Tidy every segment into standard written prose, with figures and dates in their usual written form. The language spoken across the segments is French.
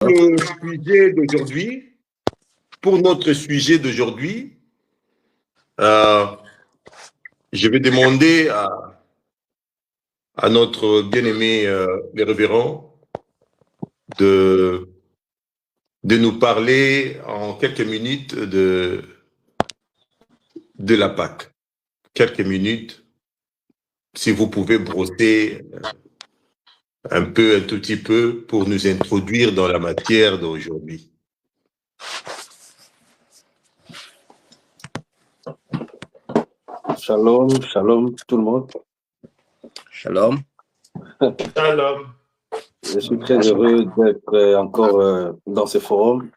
le sujet d'aujourd'hui, pour notre sujet d'aujourd'hui, je vais demander à notre bien-aimé le révérend de nous parler en quelques minutes de la Pâque. Quelques minutes, si vous pouvez brosser un tout petit peu pour nous introduire dans la matière d'aujourd'hui. Shalom, shalom tout le monde. Shalom. Shalom. Je suis très heureux d'être encore dans ce forum.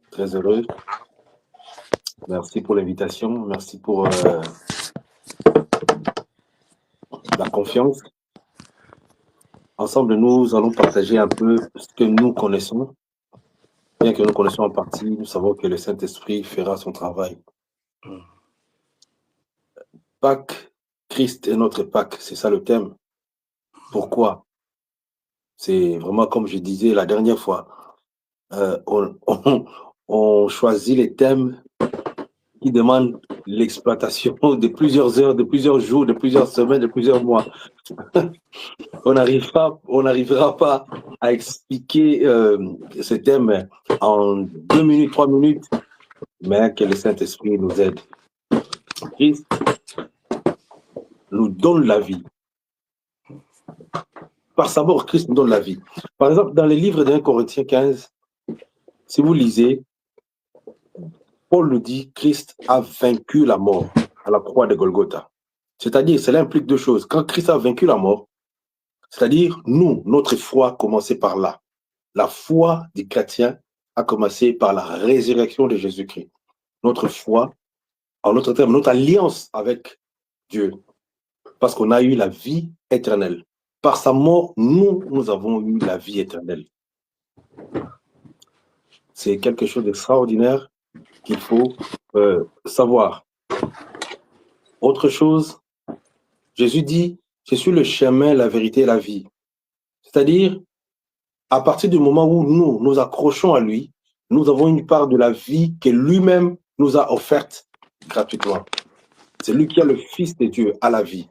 Très heureux. Merci pour l'invitation. Merci pour la confiance. Ensemble, nous allons partager un peu ce que nous connaissons. Bien que nous connaissons en partie, nous savons que le Saint-Esprit fera son travail. Pâques, Christ est notre Pâques, c'est ça le thème. Pourquoi? C'est vraiment comme je disais la dernière fois, on choisit les thèmes qui demandent l'exploitation de plusieurs heures, de plusieurs jours, de plusieurs semaines, de plusieurs mois. On n'arrivera pas à expliquer ce thème en 2 minutes, 3 minutes, mais que le Saint-Esprit nous aide. Christ nous donne la vie. Par sa mort, Christ nous donne la vie. Par exemple, dans les livres de 1 Corinthiens 15, si vous lisez, Paul nous dit Christ a vaincu la mort à la croix de Golgotha. C'est-à-dire, cela implique deux choses. Quand Christ a vaincu la mort, c'est-à-dire, nous, notre foi a commencé par là. La foi des chrétiens a commencé par la résurrection de Jésus-Christ. Notre foi, en d'autres termes, notre alliance avec Dieu, parce qu'on a eu la vie éternelle. Par sa mort, nous avons eu la vie éternelle. C'est quelque chose d'extraordinaire qu'il faut savoir. Autre chose, Jésus dit, je suis le chemin, la vérité et la vie. C'est-à-dire, à partir du moment où nous nous accrochons à lui, nous avons une part de la vie que lui-même nous a offerte gratuitement. C'est lui qui est le Fils de Dieu à la vie.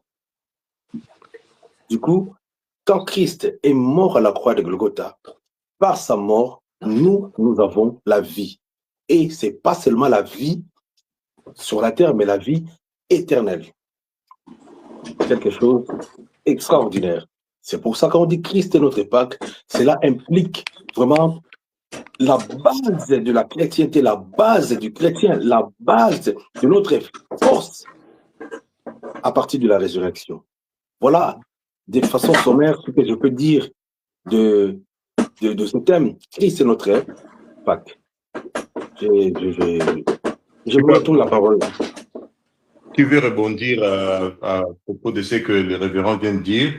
Du coup, quand Christ est mort à la croix de Golgotha, par sa mort, nous avons la vie. Et ce n'est pas seulement la vie sur la terre, mais la vie éternelle. Quelque chose d'extraordinaire. C'est pour ça qu'on dit Christ est notre Pâques. Cela implique vraiment la base de la chrétienté, la base du chrétien, la base de notre force à partir de la résurrection. Voilà, de façon sommaire, ce que je peux dire de ce thème. Christ est notre Pâques. Je vous retourne la parole. Tu veux rebondir à propos de ce que le révérend vient de dire?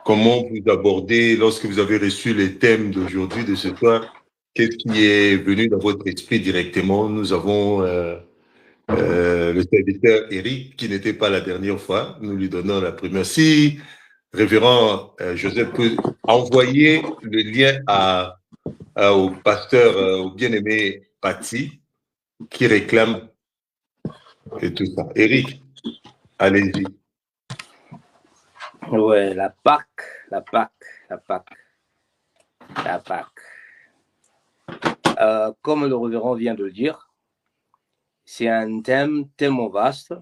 Comment vous abordez, lorsque vous avez reçu les thèmes d'aujourd'hui, de ce soir, qu'est-ce qui est venu dans votre esprit directement? Nous avons le serviteur Eric, qui n'était pas la dernière fois. Nous lui donnons la première. Si révérend Joseph peut envoyer le lien au pasteur, au bien-aimé Paty, qui réclame et tout ça. Eric, allez-y. Ouais, la Pâque. Comme le révérend vient de le dire, c'est un thème tellement vaste.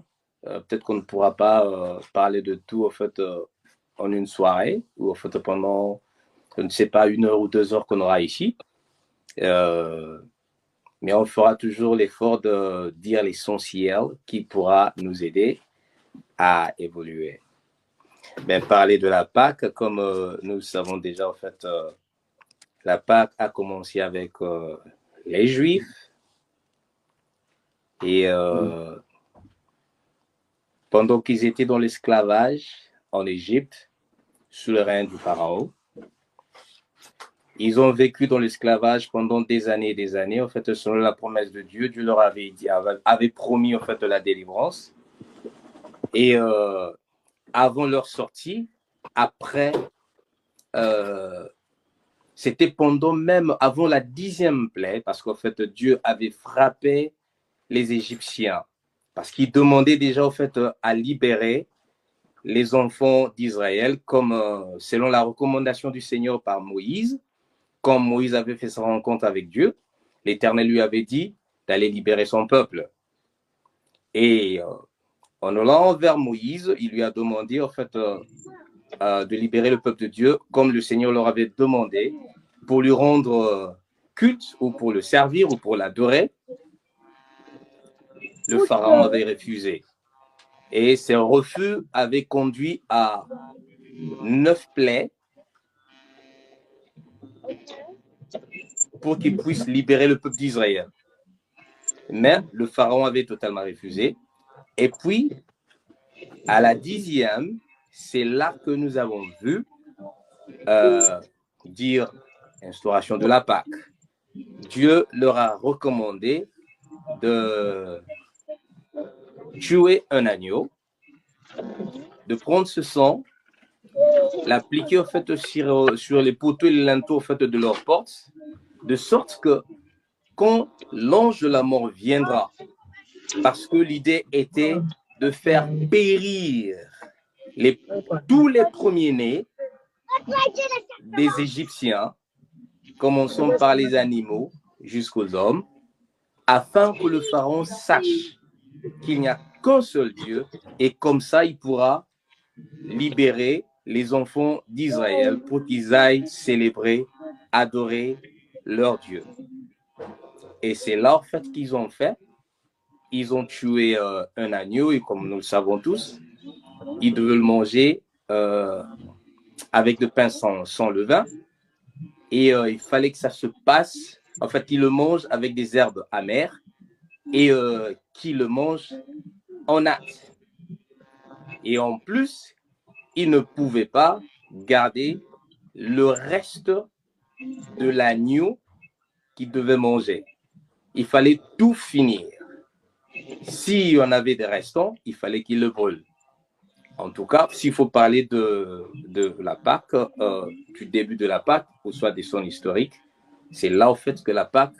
Peut-être qu'on ne pourra pas parler de tout en fait en une soirée ou en fait pendant, je ne sais pas, 1 heure ou 2 heures qu'on aura ici. Mais on fera toujours l'effort de dire l'essentiel qui pourra nous aider à évoluer. Ben, parler de la Pâque, comme nous savons déjà, en fait, la Pâque a commencé avec les Juifs. Et pendant qu'ils étaient dans l'esclavage en Égypte, sous le règne du Pharaon, ils ont vécu dans l'esclavage pendant des années et des années. En fait, selon la promesse de Dieu, Dieu leur avait promis en fait la délivrance. Et avant leur sortie, après C'était pendant même avant la 10e plaie, parce qu'en fait, Dieu avait frappé les Égyptiens, parce qu'il demandait déjà en fait à libérer les enfants d'Israël, comme selon la recommandation du Seigneur par Moïse. Quand Moïse avait fait sa rencontre avec Dieu, l'Éternel lui avait dit d'aller libérer son peuple. Et en allant vers Moïse, il lui a demandé en fait de libérer le peuple de Dieu, comme le Seigneur leur avait demandé, pour lui rendre culte ou pour le servir ou pour l'adorer. Le pharaon avait refusé. Et ce refus avait conduit à 9 plaies pour qu'il puisse libérer le peuple d'Israël. Mais le pharaon avait totalement refusé. Et puis, à la 10e, c'est là que nous avons vu dire instauration de la Pâque. Dieu leur a recommandé de tuer un agneau, de prendre ce sang, l'appliquer en fait sur les poteaux et les linteaux en fait, de leurs portes, de sorte que quand l'ange de la mort viendra, parce que l'idée était de faire périr tous les premiers-nés des Égyptiens, commençons par les animaux jusqu'aux hommes, afin que le pharaon sache qu'il n'y a qu'un seul Dieu, et comme ça, il pourra libérer les enfants d'Israël pour qu'ils aillent célébrer, adorer leur Dieu. Et c'est là, en fait, qu'ils ont fait. Ils ont tué un agneau, et comme nous le savons tous, ils devaient le manger avec le pain sans levain. Et il fallait que ça se passe. En fait, ils le mangent avec des herbes amères et qu'ils le mangent en hâte. Et en plus, ils ne pouvaient pas garder le reste de l'agneau qu'ils devaient manger. Il fallait tout finir. Si on avait des restants, il fallait qu'ils le brûlent. En tout cas, s'il faut parler de la Pâque, du début de la Pâque, ou soit de son historique, c'est là, au fait, que la Pâque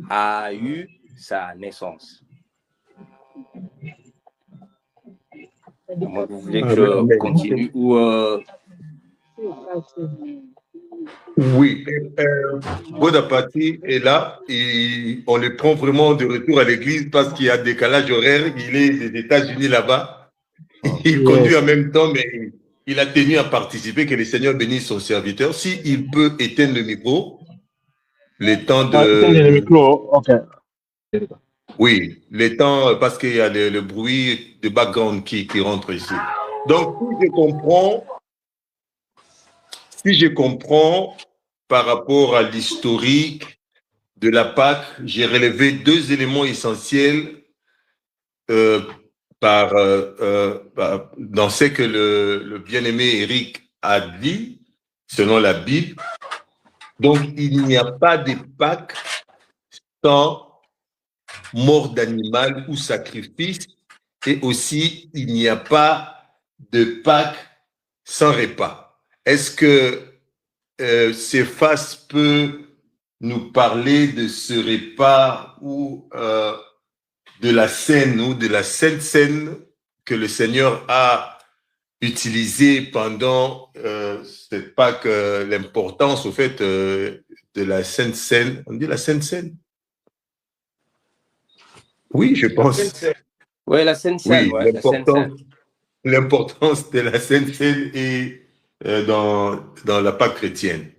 a eu sa naissance. Moi, vous voulez que je continue ou Oui, Bodapati est là et on le prend vraiment de retour à l'église parce qu'il y a décalage horaire. Il est des États-Unis là-bas. Il conduit en même temps, mais il a tenu à participer. Que le Seigneur bénisse son serviteur. S'il peut éteindre le micro, le temps de. Éteindre le micro, ok. Oui, le temps, parce qu'il y a le bruit de background qui rentre ici. Donc, si je comprends par rapport à l'historique de la Pâque, j'ai relevé 2 éléments essentiels dans ce que le bien-aimé Eric a dit, selon la Bible. Donc, il n'y a pas de Pâque sans mort d'animal ou sacrifice, et aussi, il n'y a pas de Pâque sans repas. Est-ce que Céphas peut nous parler de ce repas ou de la scène ou de la Sainte Seine que le Seigneur a utilisé pendant cette Pâque, l'importance au fait de la Sainte Seine. On dit la Sainte Seine? Oui, je pense. Oui, la Sainte Seine. Oui, l'importance de la Sainte Seine est dans la Pâque chrétienne.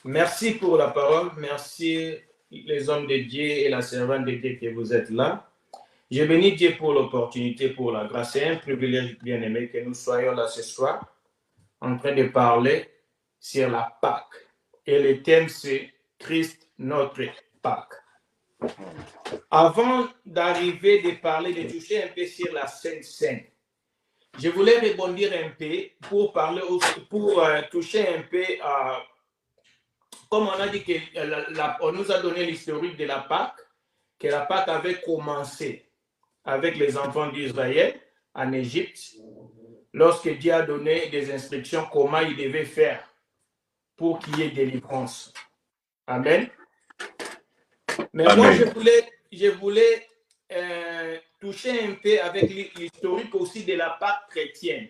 Merci pour la parole. Merci les hommes de Dieu et la servante de Dieu que vous êtes là. Je bénis Dieu pour l'opportunité, pour la grâce. C'est un privilège bien aimé que nous soyons là ce soir en train de parler sur la Pâque. Et le thème, c'est Christ, notre Pâque. Avant d'arriver, de parler, de toucher un peu sur la Sainte Seine, je voulais rebondir un peu pour parler, pour toucher un peu à... Comme on a dit qu'on nous a donné l'historique de la Pâque, que la Pâque avait commencé avec les enfants d'Israël en Égypte, lorsque Dieu a donné des instructions comment ils devaient faire pour qu'il y ait délivrance. Amen. Mais Amen. moi, je voulais toucher un peu avec l'historique aussi de la Pâque chrétienne.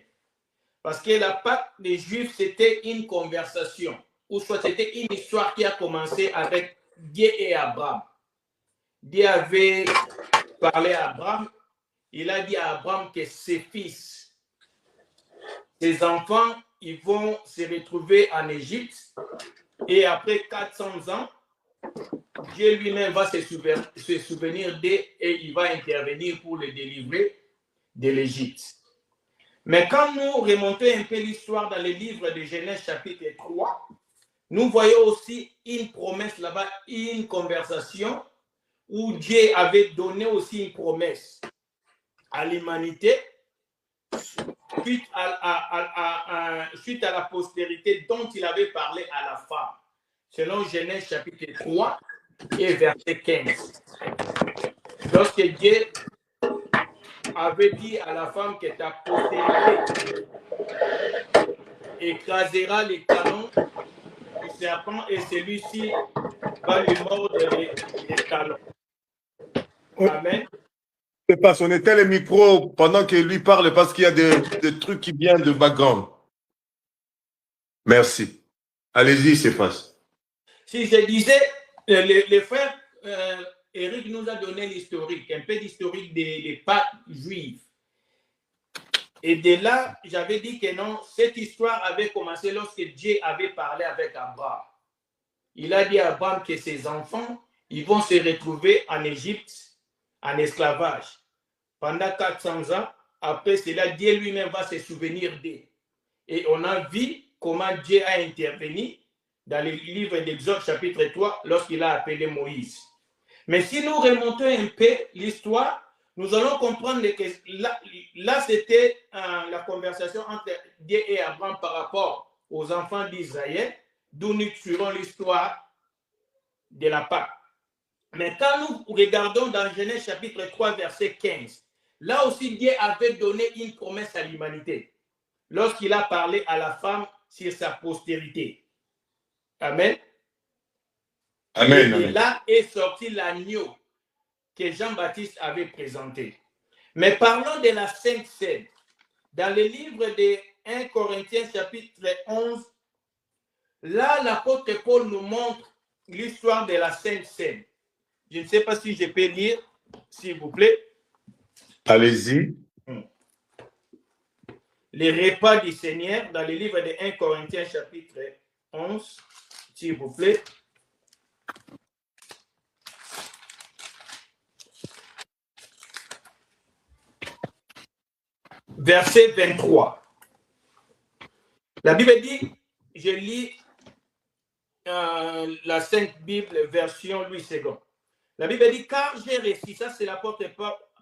Parce que la Pâque des Juifs, c'était une conversation, ou soit c'était une histoire qui a commencé avec Dieu et Abraham. Dieu avait parlé à Abraham, il a dit à Abraham que ses fils, ses enfants, ils vont se retrouver en Égypte et après 400 ans, Dieu lui-même va se souvenir d'eux et il va intervenir pour les délivrer de l'Égypte. Mais quand nous remontons un peu l'histoire dans le livre de Genèse chapitre 3, nous voyons aussi une promesse là-bas, une conversation où Dieu avait donné aussi une promesse à l'humanité suite à la postérité dont il avait parlé à la femme, selon Genèse chapitre 3 et verset 15. Lorsque Dieu avait dit à la femme que ta postérité écrasera les talons du serpent et celui-ci va lui mordre les talons. Amen. Je sais pas, on éteint le micro pendant qu'il lui parle parce qu'il y a des trucs qui viennent de background. Merci. Allez-y, Céphas. Si je disais, les frères, Eric nous a donné l'historique, un peu d'historique des Pâques juives. Et de là, j'avais dit que non, cette histoire avait commencé lorsque Dieu avait parlé avec Abraham. Il a dit à Abraham que ses enfants, ils vont se retrouver en Égypte, en esclavage. Pendant 400 ans, après cela, Dieu lui-même va se souvenir d'eux. Et on a vu comment Dieu a intervenu dans le livre d'Exode chapitre 3 lorsqu'il a appelé Moïse. Mais si nous remontons un peu l'histoire, nous allons comprendre que là c'était la conversation entre Dieu et Abraham par rapport aux enfants d'Israël, d'où nous tirons l'histoire de la Pâque. Mais quand nous regardons dans Genèse chapitre 3 verset 15, là aussi Dieu avait donné une promesse à l'humanité lorsqu'il a parlé à la femme sur sa postérité. Amen. Amen. Et là est sorti l'agneau que Jean-Baptiste avait présenté. Mais parlons de la Sainte Seine. Dans le livre de 1 Corinthiens chapitre 11, là l'apôtre Paul nous montre l'histoire de la Sainte Seine. Je ne sais pas si je peux lire, s'il vous plaît. Allez-y. Les repas du Seigneur dans le livre de 1 Corinthiens chapitre 11, s'il vous plaît. Verset 23. La Bible dit, je lis la Sainte Bible version Louis II. La Bible dit, car j'ai reçu, ça c'est l'apôtre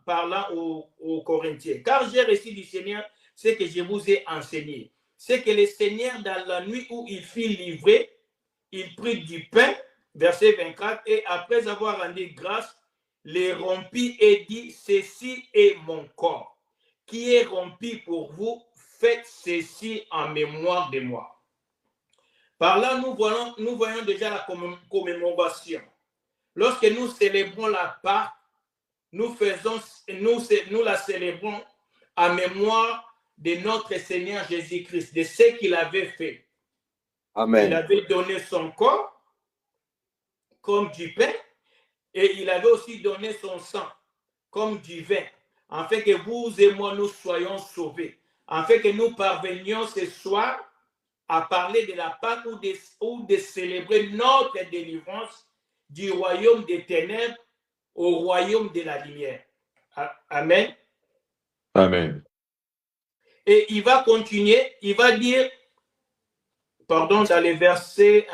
parlant aux Corinthiens, car j'ai reçu du Seigneur ce que je vous ai enseigné. C'est que le Seigneur, dans la nuit où il fut livré, il prit du pain, verset 24, et après avoir rendu grâce, les rompit et dit, ceci est mon corps, qui est rompu pour vous, faites ceci en mémoire de moi. Par là, nous voyons déjà la commémoration. Lorsque nous célébrons la Pâque, nous la célébrons en mémoire de notre Seigneur Jésus-Christ, de ce qu'il avait fait. Amen. Il avait donné son corps comme du pain et il avait aussi donné son sang comme du vin, afin que vous et moi nous soyons sauvés, afin que nous parvenions ce soir à parler de la Pâque ou de célébrer notre délivrance du royaume des ténèbres au royaume de la lumière. Amen. Amen. Et il va continuer, il va dire, pardon, dans les versets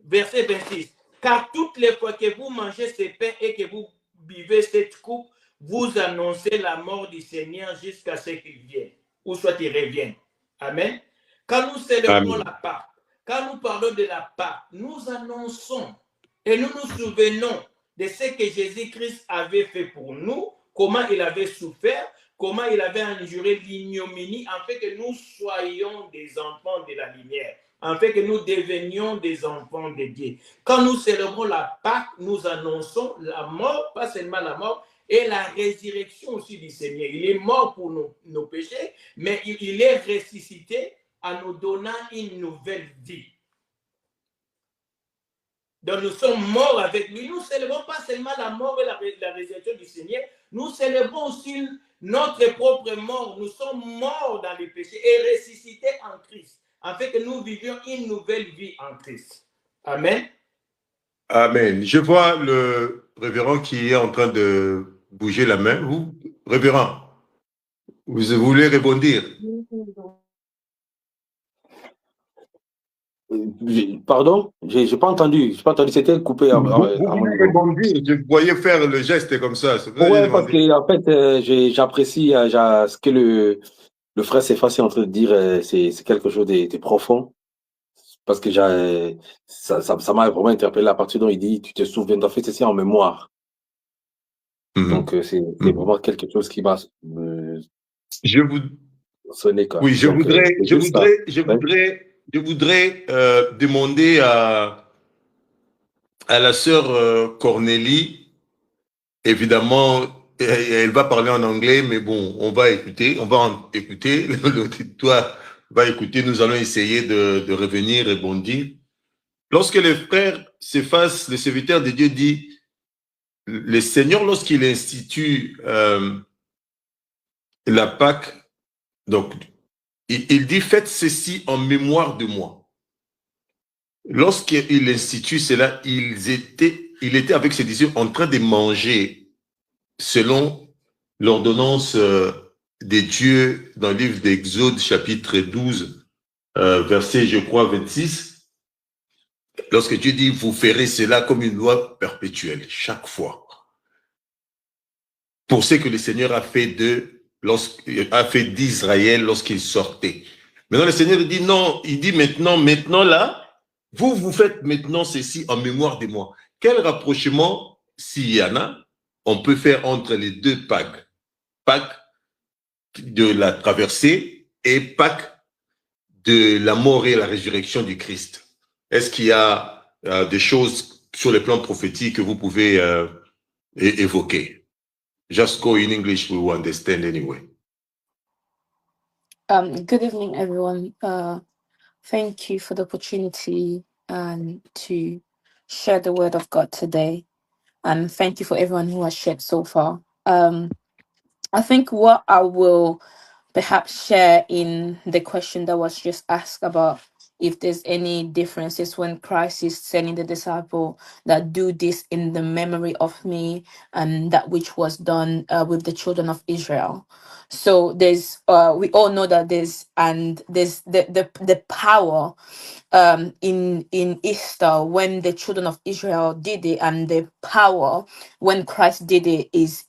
26, car toutes les fois que vous mangez ce pain et que vous buvez cette coupe, vous annoncez la mort du Seigneur jusqu'à ce qu'il vienne, ou soit il revienne. Amen. Quand nous célébrons la Pâque, quand nous parlons de la Pâque, nous annonçons et nous nous souvenons de ce que Jésus-Christ avait fait pour nous, comment il avait souffert, comment il avait enduré l'ignominie, afin que nous soyons des enfants de la lumière, afin que nous devenions des enfants de Dieu. Quand nous célébrons la Pâque, nous annonçons la mort, pas seulement la mort, et la résurrection aussi du Seigneur. Il est mort pour nos péchés, mais il est ressuscité en nous donnant une nouvelle vie. Donc nous sommes morts avec lui. Nous ne célébrons pas seulement la mort et la résurrection du Seigneur, nous célébrons aussi notre propre mort. Nous sommes morts dans les péchés et ressuscités en Christ, afin que nous vivions une nouvelle vie en Christ. Amen. Amen. Je vois le révérend qui est en train de bouger la main. Vous, révérend, vous voulez rebondir? Pardon, j'ai pas entendu. J'ai pas entendu. C'était coupé. Vous voulez rebondir? Je voyais faire le geste comme ça. Oui, parce que en fait, j'apprécie ce que le frère Stéphane est en train de dire. C'est quelque chose de profond. Parce que ça m'a vraiment interpellé à partir dont il dit, tu te souviens, tu as fait ceci en mémoire. Donc, c'est vraiment quelque chose qui m'a sonné. Quoi. Oui, je voudrais demander à la sœur Cornélie, évidemment, elle va parler en anglais, mais bon, on va écouter, l'auditoire va écouter, nous allons essayer de revenir, rebondir. Lorsque les frères s'effacent, le serviteur de Dieu dit, le Seigneur, lorsqu'il institue la Pâque, donc, il dit, faites ceci en mémoire de moi. Lorsqu'il institue cela, il était avec ses disciples en train de manger selon l'ordonnance des dieux dans le livre d'Exode, chapitre 12, verset, je crois, 26. Lorsque Dieu dit, vous ferez cela comme une loi perpétuelle, chaque fois. Pour ce que le Seigneur a fait d'Israël lorsqu'il sortait. Maintenant, le Seigneur dit non, il dit maintenant là, vous faites maintenant ceci en mémoire de moi. Quel rapprochement, s'il y en a, on peut faire entre les deux Pâques? Pâques de la traversée et Pâques de la mort et la résurrection du Christ. Est-ce qu'il y a des choses sur le plan prophétique que vous pouvez évoquer? Just go in English, we will understand anyway. Good evening, everyone. Thank you for the opportunity to share the word of God today. And thank you for everyone who has shared so far. I think what I will perhaps share in the question that was just asked about if there's any differences when Christ is sending the disciple that do this in the memory of me, and that which was done with the children of Israel. So there's we all know that there's the power in Easter when the children of Israel did it, and the power when Christ did it is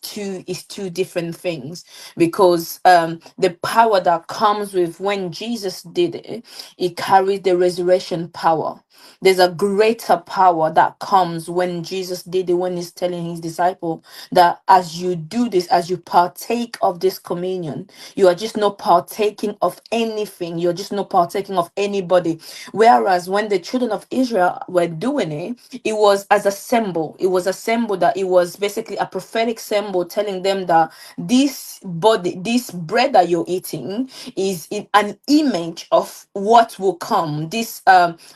two different things, because the power that comes with when Jesus did it, it carries the resurrection power. There's a greater power that comes when Jesus did it, when he's telling his disciple that as you do this, as you partake of this communion, you are just not partaking of anything, you're just not partaking of anybody. Whereas when the children of Israel were doing it, it was as a symbol. It was a symbol that it was basically a prophetic symbol telling them that this body, this bread that you're eating is an image of what will come. This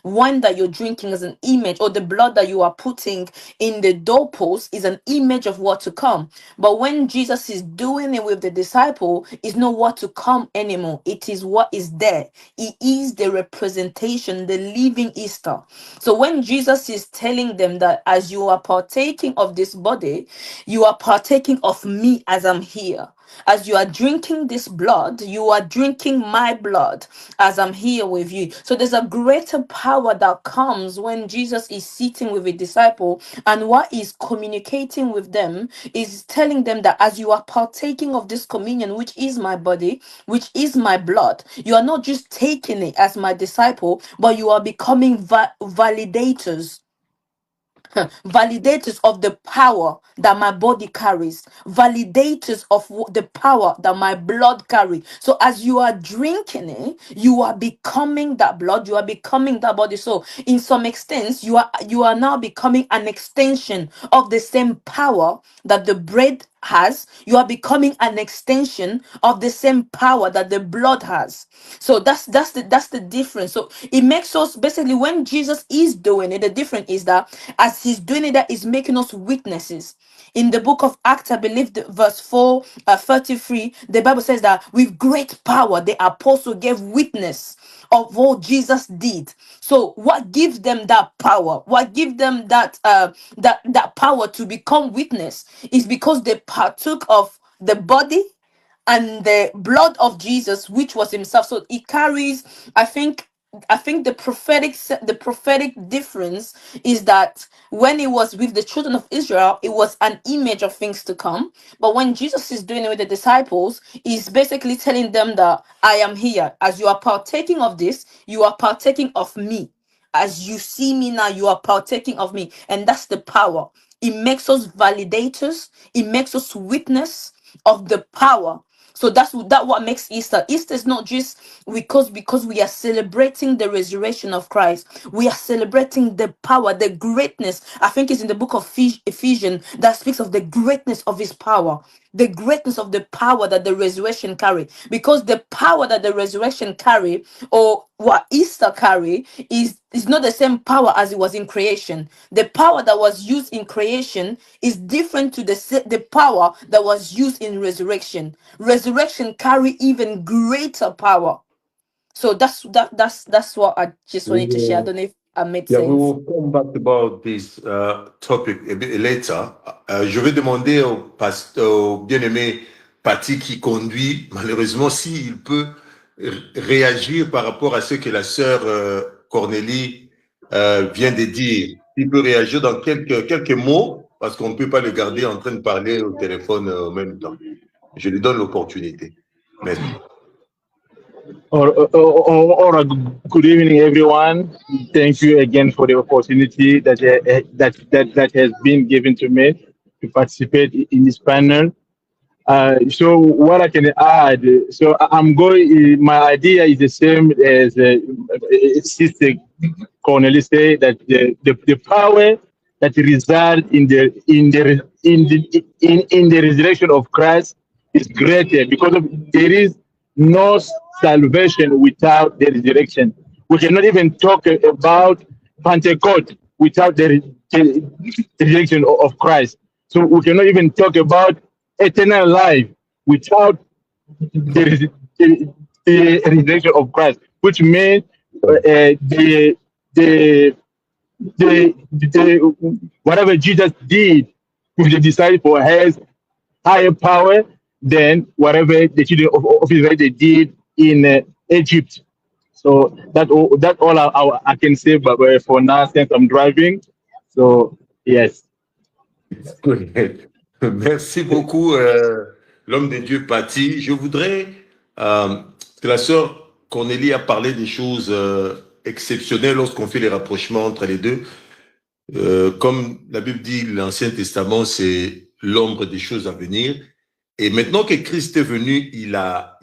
wine that you're drinking is an image, or the blood that you are putting in the doorpost is an image of what to come. But when Jesus is doing it with the disciple, it's not what to come anymore. It is what is there. It is the representation, the living Easter. So when Jesus is telling them that as you are partaking of this body, you are partaking of me as I'm here. As you are drinking this blood, you are drinking my blood as I'm here with you. So there's a greater power that comes when Jesus is sitting with a disciple, and what he's communicating with them is telling them that as you are partaking of this communion, which is my body, which is my blood, you are not just taking it as my disciple, but you are becoming validators. validators of the power that my body carries, validators of the power that my blood carries. So as you are drinking it, you are becoming that blood, you are becoming that body. So in some extent, you are now becoming an extension of the same power that the bread has. You are becoming an extension of the same power that the blood has. So that's the difference. So it makes us, basically, when Jesus is doing it, the difference is that as he's doing it, that is making us witnesses. In the book of Acts, I believe verse 33, the Bible says that with great power the apostle gave witness of what Jesus did. So what gives them that power? What gives them that power to become witness is because they partook of the body and the blood of Jesus, which was himself. So it carries, I think the prophetic difference is that when it was with the children of Israel, it was an image of things to come. But when Jesus is doing it with the disciples, he's basically telling them that I am here. As you are partaking of this, you are partaking of me. As you see me now, you are partaking of me. And that's the power. It makes us validators, it makes us witness of the power. So that's what makes Easter. Easter is not just because we are celebrating the resurrection of Christ. We are celebrating the power, the greatness. I think it's in the book of Ephesians that speaks of the greatness of his power, the greatness of the power that the resurrection carry. Because the power that the resurrection carry, or what Easter carry, is not the same power as it was in creation. The power that was used in creation is different to the power that was used in resurrection. Resurrection carry even greater power. So that's what I just wanted to share. I don't know if I made Yeah, we sense. will come back about this topic a bit later. Je vais demander au bien-aimé Patty qui conduit, malheureusement, s'il peut réagir par rapport à ce que la sœur Cornélie vient de dire. Il peut réagir dans quelques mots, parce qu'on ne peut pas le garder en train de parler au téléphone en même temps. Je lui donne l'opportunité. Merci. All right. Good evening, everyone. Thank you again for the opportunity that has been given to me to participate in this panel. So what I can add, so I'm going. My idea is the same as Sister Cornelia said, that the power that resides in the resurrection of Christ is greater, because there is no salvation without the resurrection. We cannot even talk about Pentecost without the resurrection of Christ. So we cannot even talk about eternal life without the resurrection of Christ, which means whatever Jesus did with the disciple has higher power than whatever the children of Israel they did in Egypt. So that's all I can say, but for now, since I'm driving, so yes. Merci beaucoup, l'homme de Dieu Patty. Je voudrais que la sœur Cornélie a parlé des choses exceptionnelles lorsqu'on fait les rapprochements entre les deux. Comme la Bible dit, l'Ancien Testament, c'est l'ombre des choses à venir. Et maintenant que Christ est venu, il a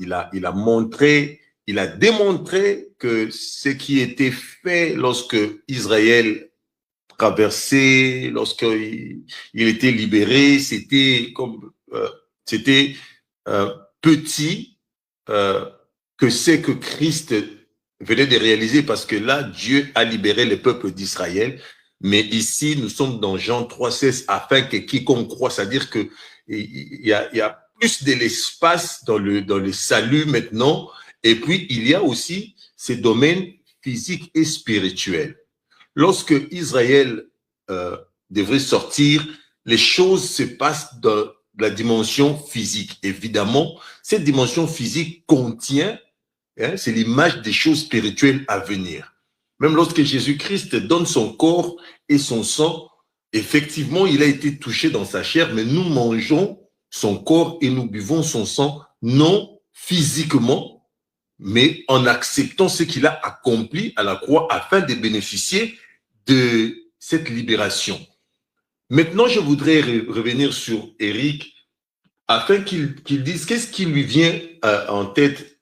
montré, il a démontré que ce qui était fait lorsque Israël traversé, lorsqu'il était libéré, c'était comme petit que c'est que Christ venait de réaliser, parce que là, Dieu a libéré le peuple d'Israël. Mais ici, nous sommes dans Jean 3,16, afin que quiconque croit, c'est-à-dire que il y a plus de l'espace dans le salut maintenant, et puis il y a aussi ces domaines physiques et spirituels. Lorsque Israël devrait sortir, les choses se passent dans la dimension physique. Évidemment, cette dimension physique contient, c'est l'image des choses spirituelles à venir. Même lorsque Jésus-Christ donne son corps et son sang, effectivement, il a été touché dans sa chair, mais nous mangeons son corps et nous buvons son sang, non physiquement, mais en acceptant ce qu'il a accompli à la croix afin de bénéficier de cette libération. Maintenant, je voudrais revenir sur Eric afin qu'il dise qu'est-ce qui lui vient en tête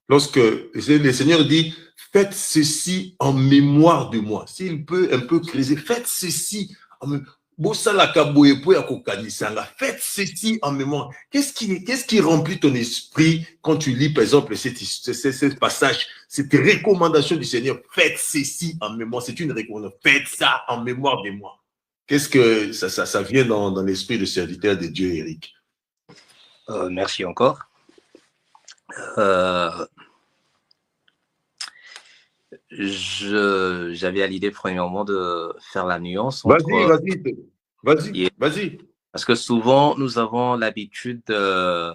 lorsque le Seigneur dit faites ceci en mémoire de moi. S'il peut un peu creuser, faites ceci en mémoire. Faites ceci en mémoire. Qu'est-ce qui remplit ton esprit quand tu lis, par exemple, ce passage, cette recommandation du Seigneur? Faites ceci en mémoire. C'est une recommandation. Faites ça en mémoire de moi. Qu'est-ce que ça vient dans l'esprit de serviteur de Dieu, Eric? Merci encore. J'avais à l'idée premièrement de faire la nuance entre... Vas-y. Parce que souvent, nous avons l'habitude de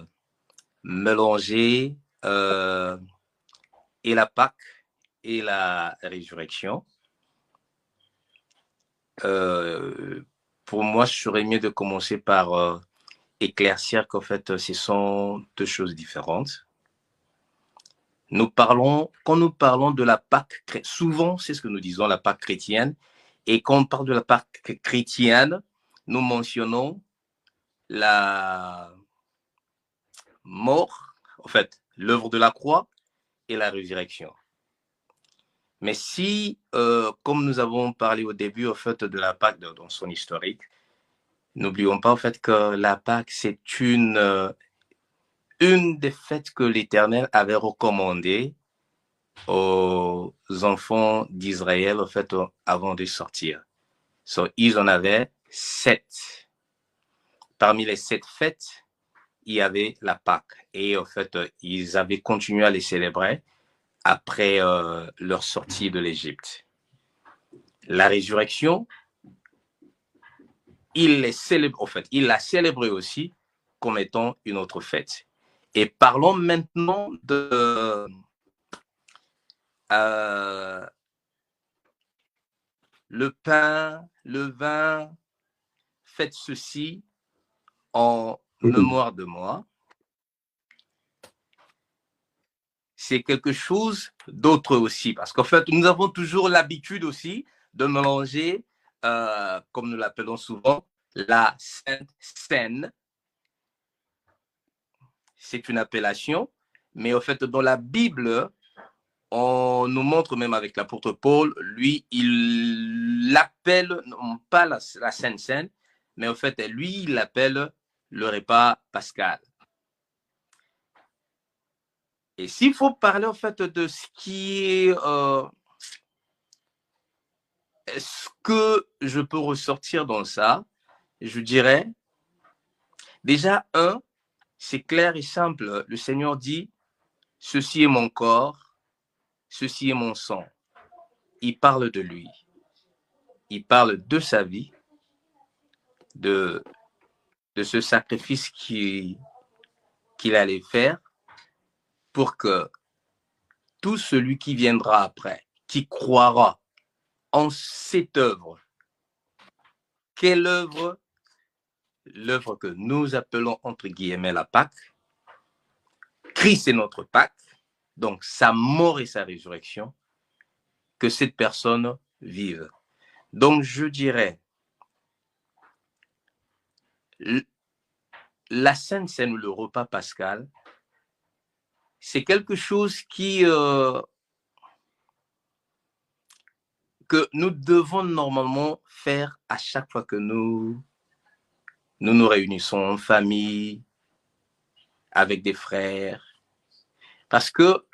mélanger et la Pâque et la résurrection. Pour moi, je serais mieux de commencer par éclaircir qu'en fait, ce sont deux choses différentes. Quand nous parlons de la Pâque, souvent, c'est ce que nous disons, la Pâque chrétienne. Et quand on parle de la Pâque chrétienne, nous mentionnons la mort, en fait, l'œuvre de la croix et la résurrection. Mais si, comme nous avons parlé au début, en fait, de la Pâque dans son historique, n'oublions pas, en fait, que la Pâque, c'est une des fêtes que l'Éternel avait recommandées aux enfants d'Israël, en fait, avant de sortir. Ils en avaient 7. Parmi les 7 fêtes, il y avait la Pâque. Et en fait, ils avaient continué à les célébrer après leur sortie de l'Égypte. La résurrection, il l'a célébré aussi comme étant une autre fête. Et parlons maintenant de le pain, le vin, faites ceci en mémoire de moi. C'est quelque chose d'autre aussi, parce qu'en fait, nous avons toujours l'habitude aussi de mélanger, comme nous l'appelons souvent, la Sainte Seine. C'est une appellation, mais en fait, dans la Bible, on nous montre même avec l'apôtre Paul, lui, il l'appelle, non pas la Sainte Seine, mais en fait, lui, il l'appelle le repas pascal. Et s'il faut parler en fait de ce qui est ce que je peux ressortir dans ça, je dirais déjà c'est clair et simple. Le Seigneur dit ceci est mon corps, ceci est mon sang. Il parle de lui, il parle de sa vie, de ce sacrifice qu'il allait faire pour que tout celui qui viendra après, qui croira en cette œuvre. Quelle œuvre? L'œuvre que nous appelons entre guillemets la Pâque. Christ est notre Pâque, donc sa mort et sa résurrection, que cette personne vive. Donc je dirais, la Sainte Seine ou le repas pascal, c'est quelque chose que nous devons normalement faire à chaque fois que nous nous réunissons en famille, avec des frères. Parce que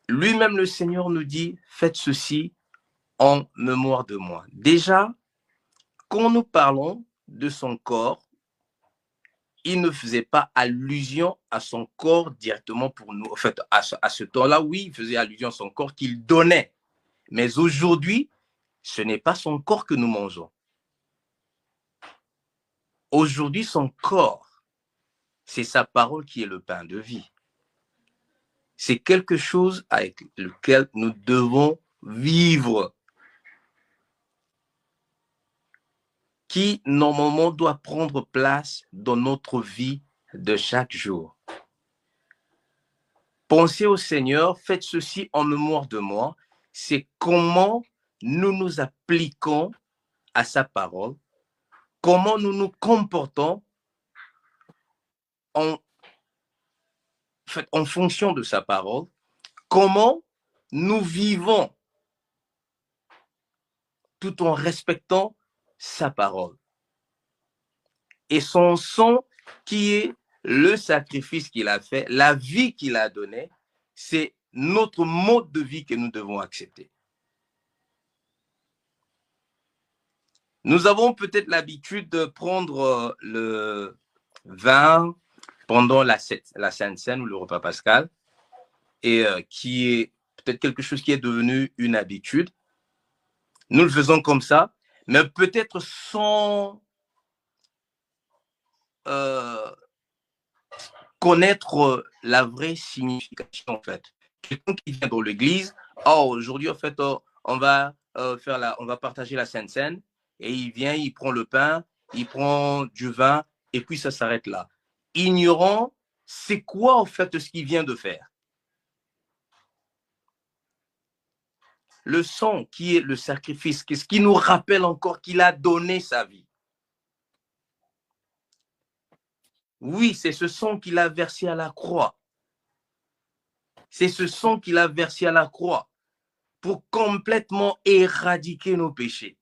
lui-même, le Seigneur nous dit, faites ceci en mémoire de moi. Déjà, quand nous parlons de son corps, il ne faisait pas allusion à son corps directement pour nous. En fait, à ce temps-là, oui, il faisait allusion à son corps qu'il donnait. Mais aujourd'hui, ce n'est pas son corps que nous mangeons. Aujourd'hui, son corps, c'est sa parole qui est le pain de vie. C'est quelque chose avec lequel nous devons vivre, qui normalement doit prendre place dans notre vie de chaque jour. Pensez au Seigneur, faites ceci en mémoire de moi. C'est comment nous nous appliquons à sa parole, comment nous nous comportons en fonction de sa parole, comment nous vivons tout en respectant sa parole. Et son sang, qui est le sacrifice qu'il a fait, la vie qu'il a donnée, c'est notre mode de vie que nous devons accepter. Nous avons peut-être l'habitude de prendre le vin pendant la Sainte Seine ou le repas pascal, et qui est peut-être quelque chose qui est devenu une habitude. Nous le faisons comme ça, mais peut-être sans connaître la vraie signification, en fait. Quelqu'un qui vient dans l'église, aujourd'hui, en fait, on va partager la Sainte Seine, et il vient, il prend le pain, il prend du vin, et puis ça s'arrête là. Ignorant, c'est quoi, en fait, ce qu'il vient de faire. Le sang qui est le sacrifice, qu'est-ce qui nous rappelle encore qu'il a donné sa vie. Oui, c'est ce sang qu'il a versé à la croix. C'est ce sang qu'il a versé à la croix pour complètement éradiquer nos péchés.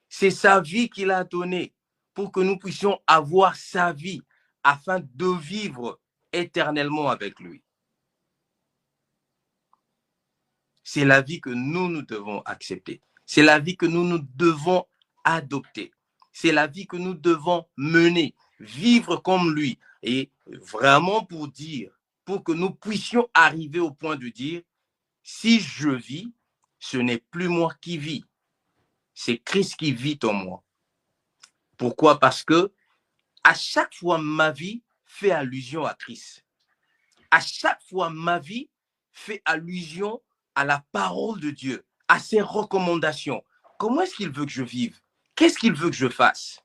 C'est sa vie qu'il a donnée pour que nous puissions avoir sa vie afin de vivre éternellement avec lui. C'est la vie que nous devons accepter. C'est la vie que nous devons adopter. C'est la vie que nous devons mener, vivre comme lui. Et vraiment pour que nous puissions arriver au point de dire, si je vis, ce n'est plus moi qui vis. C'est Christ qui vit en moi. Pourquoi? Parce que à chaque fois, ma vie fait allusion à Christ. À chaque fois, ma vie fait allusion à la parole de Dieu, à ses recommandations. Comment est-ce qu'il veut que je vive? Qu'est-ce qu'il veut que je fasse?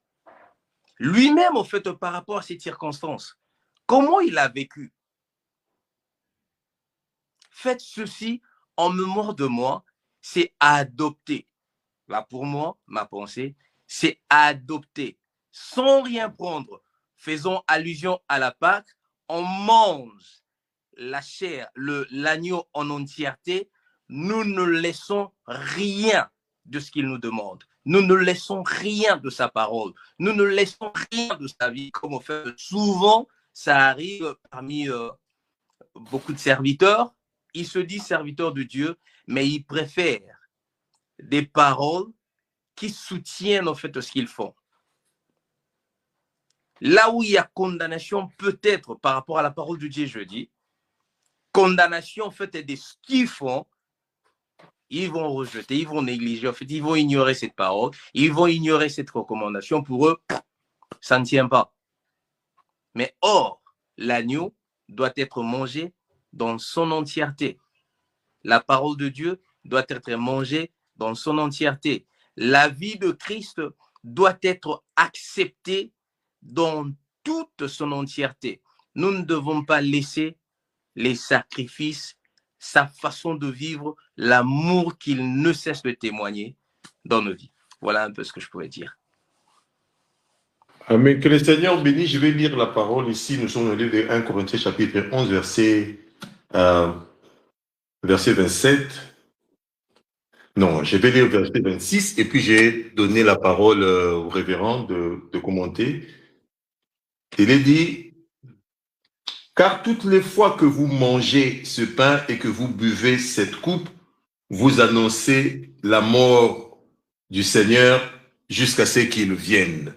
Lui-même, en fait, par rapport à ces circonstances, comment il a vécu? Faites ceci en mémoire de moi, c'est adopter. Là, pour moi, ma pensée, c'est adopter. Sans rien prendre, faisons allusion à la Pâque, on mange la chair, l'agneau en entièreté, nous ne laissons rien de ce qu'il nous demande. Nous ne laissons rien de sa parole. Nous ne laissons rien de sa vie. Comme on fait souvent, ça arrive parmi beaucoup de serviteurs. Ils se disent serviteurs de Dieu, mais ils préfèrent des paroles qui soutiennent en fait ce qu'ils font. Là où il y a condamnation, peut-être par rapport à la parole de Dieu, je dis, condamnation en fait est de ce qu'ils font, ils vont rejeter, ils vont négliger, en fait, ils vont ignorer cette parole, ils vont ignorer cette recommandation. Pour eux, ça ne tient pas. Mais or, l'agneau doit être mangé dans son entièreté. La parole de Dieu doit être mangée dans son entièreté. La vie de Christ doit être acceptée dans toute son entièreté. Nous ne devons pas laisser les sacrifices, sa façon de vivre, l'amour qu'il ne cesse de témoigner dans nos vies. Voilà un peu ce que je pouvais dire. Amen. Que le Seigneur bénisse. Je vais lire la parole ici. Nous sommes dans le livre de 1 Corinthiens chapitre 11, verset 27. Non, je vais lire verset 26 et puis j'ai donné la parole au révérend de commenter. Il est dit, car toutes les fois que vous mangez ce pain et que vous buvez cette coupe, vous annoncez la mort du Seigneur jusqu'à ce qu'il vienne.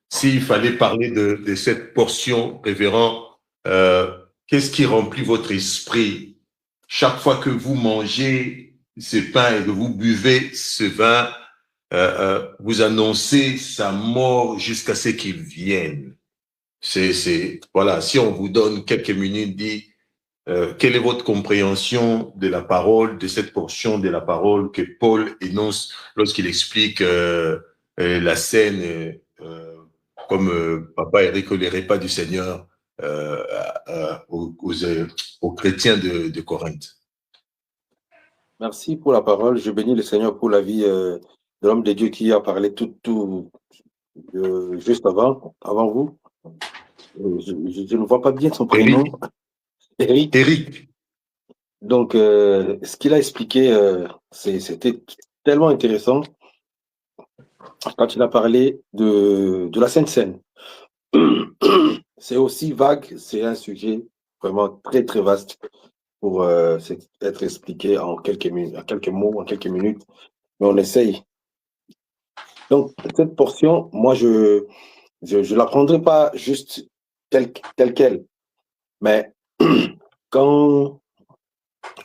S'il fallait parler de cette portion, révérend, qu'est-ce qui remplit votre esprit chaque fois que vous mangez ce pain et que vous buvez ce vin, vous annoncez sa mort jusqu'à ce qu'il vienne. Voilà, si on vous donne quelques minutes, dit, quelle est votre compréhension de la parole, de cette portion de la parole que Paul énonce lorsqu'il explique la scène, comme Papa Eric, les repas du Seigneur aux chrétiens de Corinthe. Merci pour la parole. Je bénis le Seigneur pour la vie de l'homme de Dieu qui a parlé juste avant vous. Je ne vois pas bien son prénom. Eric. Eric. Donc, ce qu'il a expliqué, c'était tellement intéressant quand il a parlé de la Sainte Seine. C'est aussi vague, c'est un sujet vraiment très, très vaste pour être expliqué en quelques mots, en quelques minutes, mais on essaye. Donc, cette portion, moi, je la prendrai pas juste telle quelle, mais quand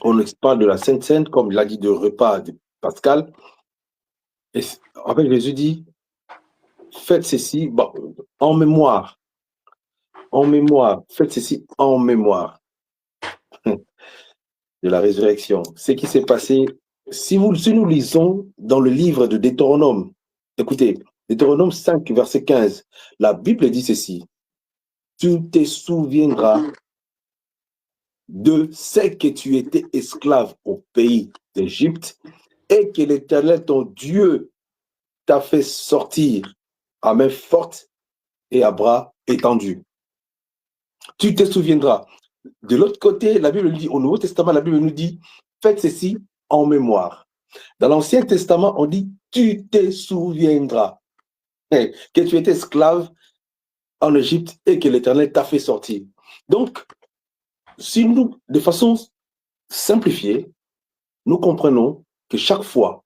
on parle de la Sainte Seine, comme il a dit, de repas de Pascal, et en fait, Jésus dit, faites ceci en mémoire, faites ceci en mémoire de la résurrection. Ce qui s'est passé, si nous lisons dans le livre de Deutéronome, écoutez, Deutéronome 5, verset 15, la Bible dit ceci, tu te souviendras de ce que tu étais esclave au pays d'Égypte et que l'Éternel, ton Dieu, t'a fait sortir à main forte et à bras étendus. Tu te souviendras. De l'autre côté, la Bible nous dit, au Nouveau Testament, la Bible nous dit, faites ceci en mémoire. Dans l'Ancien Testament, on dit, tu te souviendras que tu étais esclave en Égypte et que l'Éternel t'a fait sortir. Donc, si nous, de façon simplifiée, nous comprenons que chaque fois,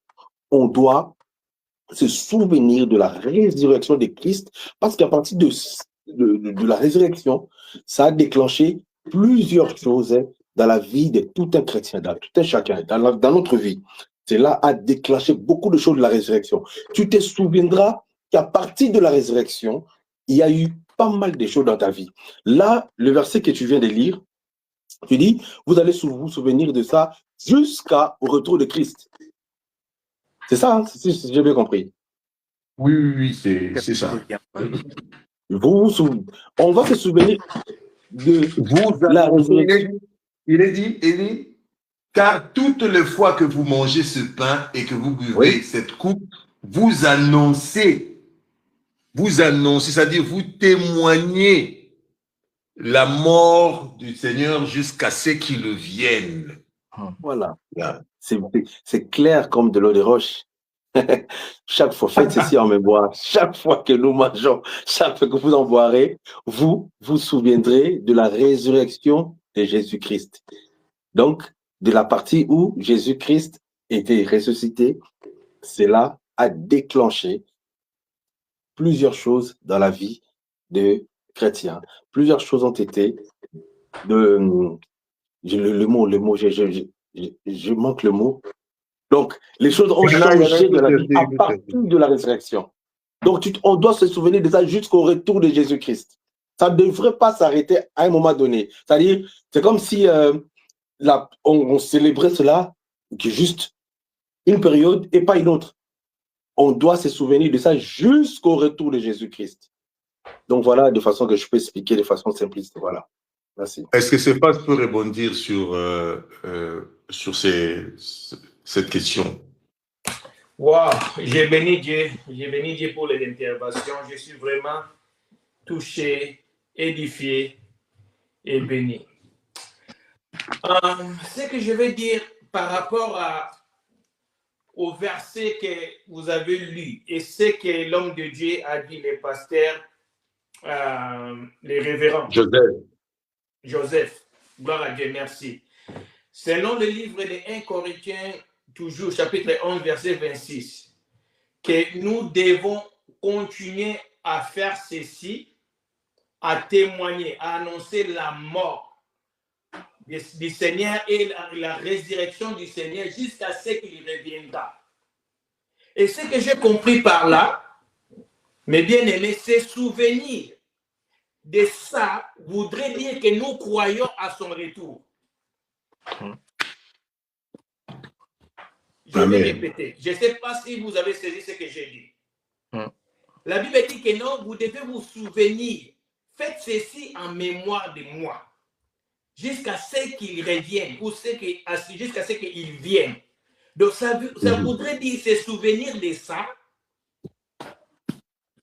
on doit se souvenir de la résurrection de Christ, parce qu'à partir de la résurrection, ça a déclenché plusieurs choses dans la vie de tout un chrétien, dans tout un chacun, dans notre vie. Cela a déclenché beaucoup de choses de la résurrection. Tu te souviendras qu'à partir de la résurrection, il y a eu pas mal de choses dans ta vie. Là, le verset que tu viens de lire, tu dis, vous allez vous souvenir de ça jusqu'au retour de Christ. C'est ça, hein, si j'ai bien compris. Oui, c'est ça. On va se souvenir de la résurrection. Il est dit, car toutes les fois que vous mangez ce pain et que vous buvez cette coupe, vous annoncez, c'est-à-dire vous témoignez la mort du Seigneur jusqu'à ce qu'il vienne. Voilà. C'est clair comme de l'eau de roche. Chaque fois, faites ceci en mémoire. Chaque fois que nous mangeons, chaque fois que vous en boirez, vous vous souviendrez de la résurrection de Jésus-Christ. Donc, de la partie où Jésus-Christ était ressuscité, cela a déclenché plusieurs choses dans la vie de chrétiens. Plusieurs choses ont été le mot, je manque le mot. Donc, les choses ont changé de la vie à partir de la résurrection. Donc, on doit se souvenir de ça jusqu'au retour de Jésus-Christ. Ça ne devrait pas s'arrêter à un moment donné. C'est-à-dire, c'est comme si on célébrait cela juste une période et pas une autre. On doit se souvenir de ça jusqu'au retour de Jésus-Christ. Donc, voilà de façon que je peux expliquer de façon simpliste. Voilà. Merci. Est-ce que c'est pas peut rebondir sur cette question? Wow, j'ai béni Dieu pour les interventions. Je suis vraiment touché, édifié et béni. Ce que je vais dire par rapport au verset que vous avez lu et ce que l'homme de Dieu a dit, les pasteurs, les révérends. Joseph, gloire à Dieu, merci. Selon le livre de 1 Corinthiens, toujours chapitre 11, verset 26, que nous devons continuer à faire ceci, à témoigner, à annoncer la mort du Seigneur et la résurrection du Seigneur jusqu'à ce qu'il reviendra. Et ce que j'ai compris par là, mes bien-aimés, c'est souvenir de ça voudrait dire que nous croyons à son retour. Je vais répéter. Je ne sais pas si vous avez saisi ce que j'ai dit. La Bible dit que non, vous devez vous souvenir. Faites ceci en mémoire de moi. Jusqu'à ce qu'il revienne ou jusqu'à ce qu'il vienne. Donc, ça voudrait dire se souvenir de ça.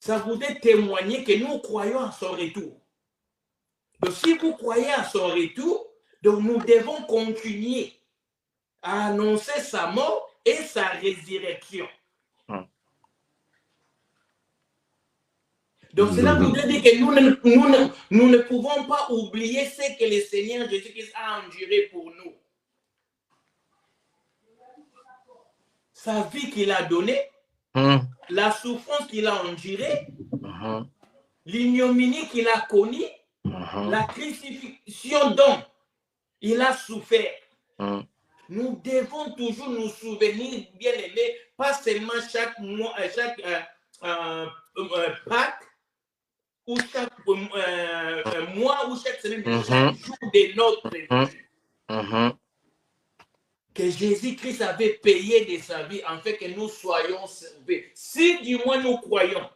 Ça voudrait témoigner que nous croyons à son retour. Donc, si vous croyez à son retour, donc nous devons continuer à annoncer sa mort et sa résurrection. Donc, cela voudrait dire que nous ne pouvons pas oublier ce que le Seigneur Jésus-Christ a enduré pour nous. Sa vie qu'il a donnée, la souffrance qu'il a endurée, l'ignominie qu'il a connue, la crucifixion dont il a souffert. Nous devons toujours nous souvenir, bien aimés, pas seulement chaque mois, chaque Pâques, ou chaque mois, ou chaque semaine, mais chaque jour de notre vie. Que Jésus-Christ avait payé de sa vie en fait que nous soyons sauvés. Si du moins nous croyons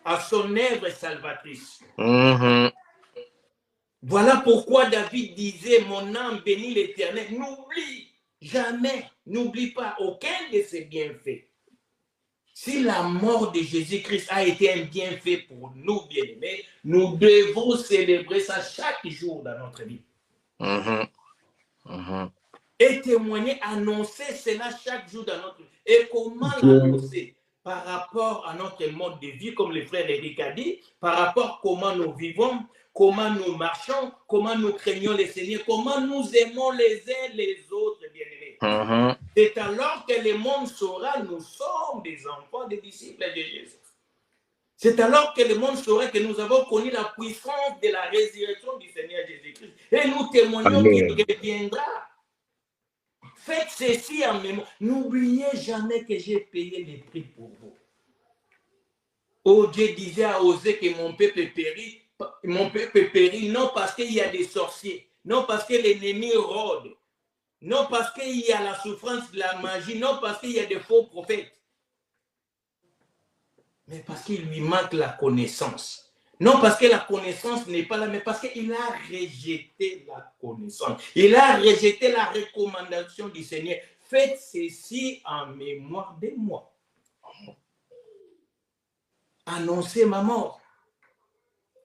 à son œuvre salvatrice. Voilà pourquoi David disait, mon âme bénit l'Éternel. N'oublie jamais, n'oublie pas aucun de ses bienfaits. Si la mort de Jésus-Christ a été un bienfait pour nous, bien-aimés, nous devons célébrer ça chaque jour dans notre vie. Et témoigner, annoncer cela chaque jour dans notre vie. Et comment l'annoncer? Par rapport à notre mode de vie, comme le frère Eric a dit, par rapport à comment nous vivons, comment nous marchons, comment nous craignons le Seigneur, comment nous aimons les uns les autres, bien-aimés. C'est alors que le monde saura, nous sommes des enfants, des disciples de Jésus. C'est alors que le monde saura que nous avons connu la puissance de la résurrection du Seigneur Jésus-Christ. Et nous témoignons qu'il reviendra. Faites ceci en mémoire. N'oubliez jamais que j'ai payé les prix pour vous. Oh, Dieu disait à Osée que mon peuple périt, non parce qu'il y a des sorciers, non parce que l'ennemi rôde, non parce qu'il y a la souffrance de la magie, non parce qu'il y a des faux prophètes, mais parce qu'il lui manque la connaissance. Non parce que la connaissance n'est pas là, mais parce qu'il a rejeté la connaissance. Il a rejeté la recommandation du Seigneur. Faites ceci en mémoire de moi. Annoncez ma mort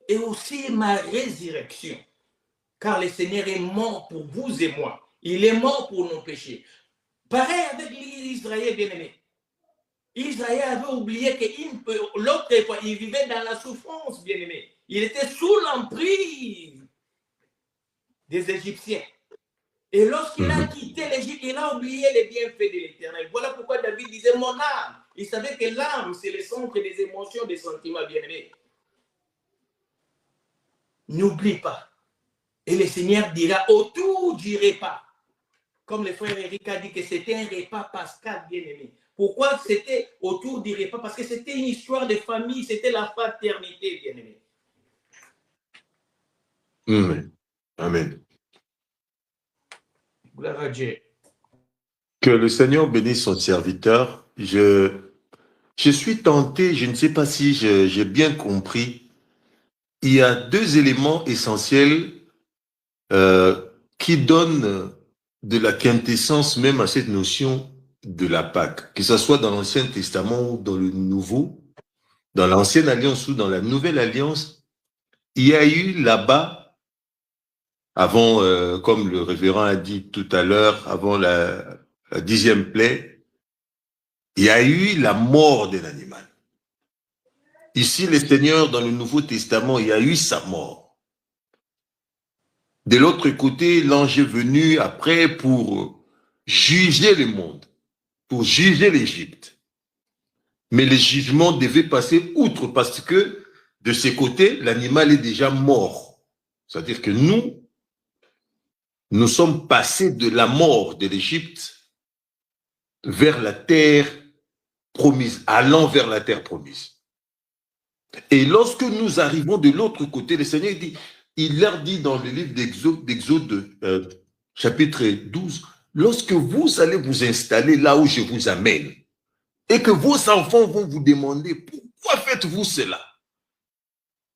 et aussi ma résurrection. Car le Seigneur est mort pour vous et moi. Il est mort pour nos péchés. Pareil avec l'Israël bien-aimé. Israël avait oublié que l'autre fois, il vivait dans la souffrance, bien-aimé. Il était sous l'emprise des Égyptiens. Et lorsqu'il a quitté l'Égypte, il a oublié les bienfaits de l'Éternel. Voilà pourquoi David disait, mon âme. Il savait que l'âme, c'est le centre des émotions, des sentiments, bien-aimés. N'oublie pas. Et le Seigneur dira, autour du repas. Comme le frère Eric a dit que c'était un repas pascal, bien-aimé. Pourquoi c'était autour du repas? Parce que c'était une histoire de famille, c'était la fraternité, bien-aimé. Amen. Gloire à Dieu. Que le Seigneur bénisse son serviteur. Je suis tenté, je ne sais pas si j'ai bien compris. Il y a deux éléments essentiels qui donnent de la quintessence même à cette notion de la Pâque, que ce soit dans l'Ancien Testament ou dans le Nouveau, dans l'Ancienne Alliance ou dans la Nouvelle Alliance, il y a eu là-bas, avant, comme le révérend a dit tout à l'heure, avant la 10e plaie, il y a eu la mort d'un animal. Ici, le Seigneur, dans le Nouveau Testament, il y a eu sa mort. De l'autre côté, l'ange est venu après pour juger le monde, pour juger l'Égypte. Mais le jugement devait passer outre parce que de ce côté, l'animal est déjà mort. C'est-à-dire que nous sommes passés de la mort de l'Égypte vers la terre promise, allant vers la terre promise. Et lorsque nous arrivons de l'autre côté, le Seigneur dit, il leur dit dans le livre d'Exode, chapitre 12, lorsque vous allez vous installer là où je vous amène, et que vos enfants vont vous demander, pourquoi faites-vous cela?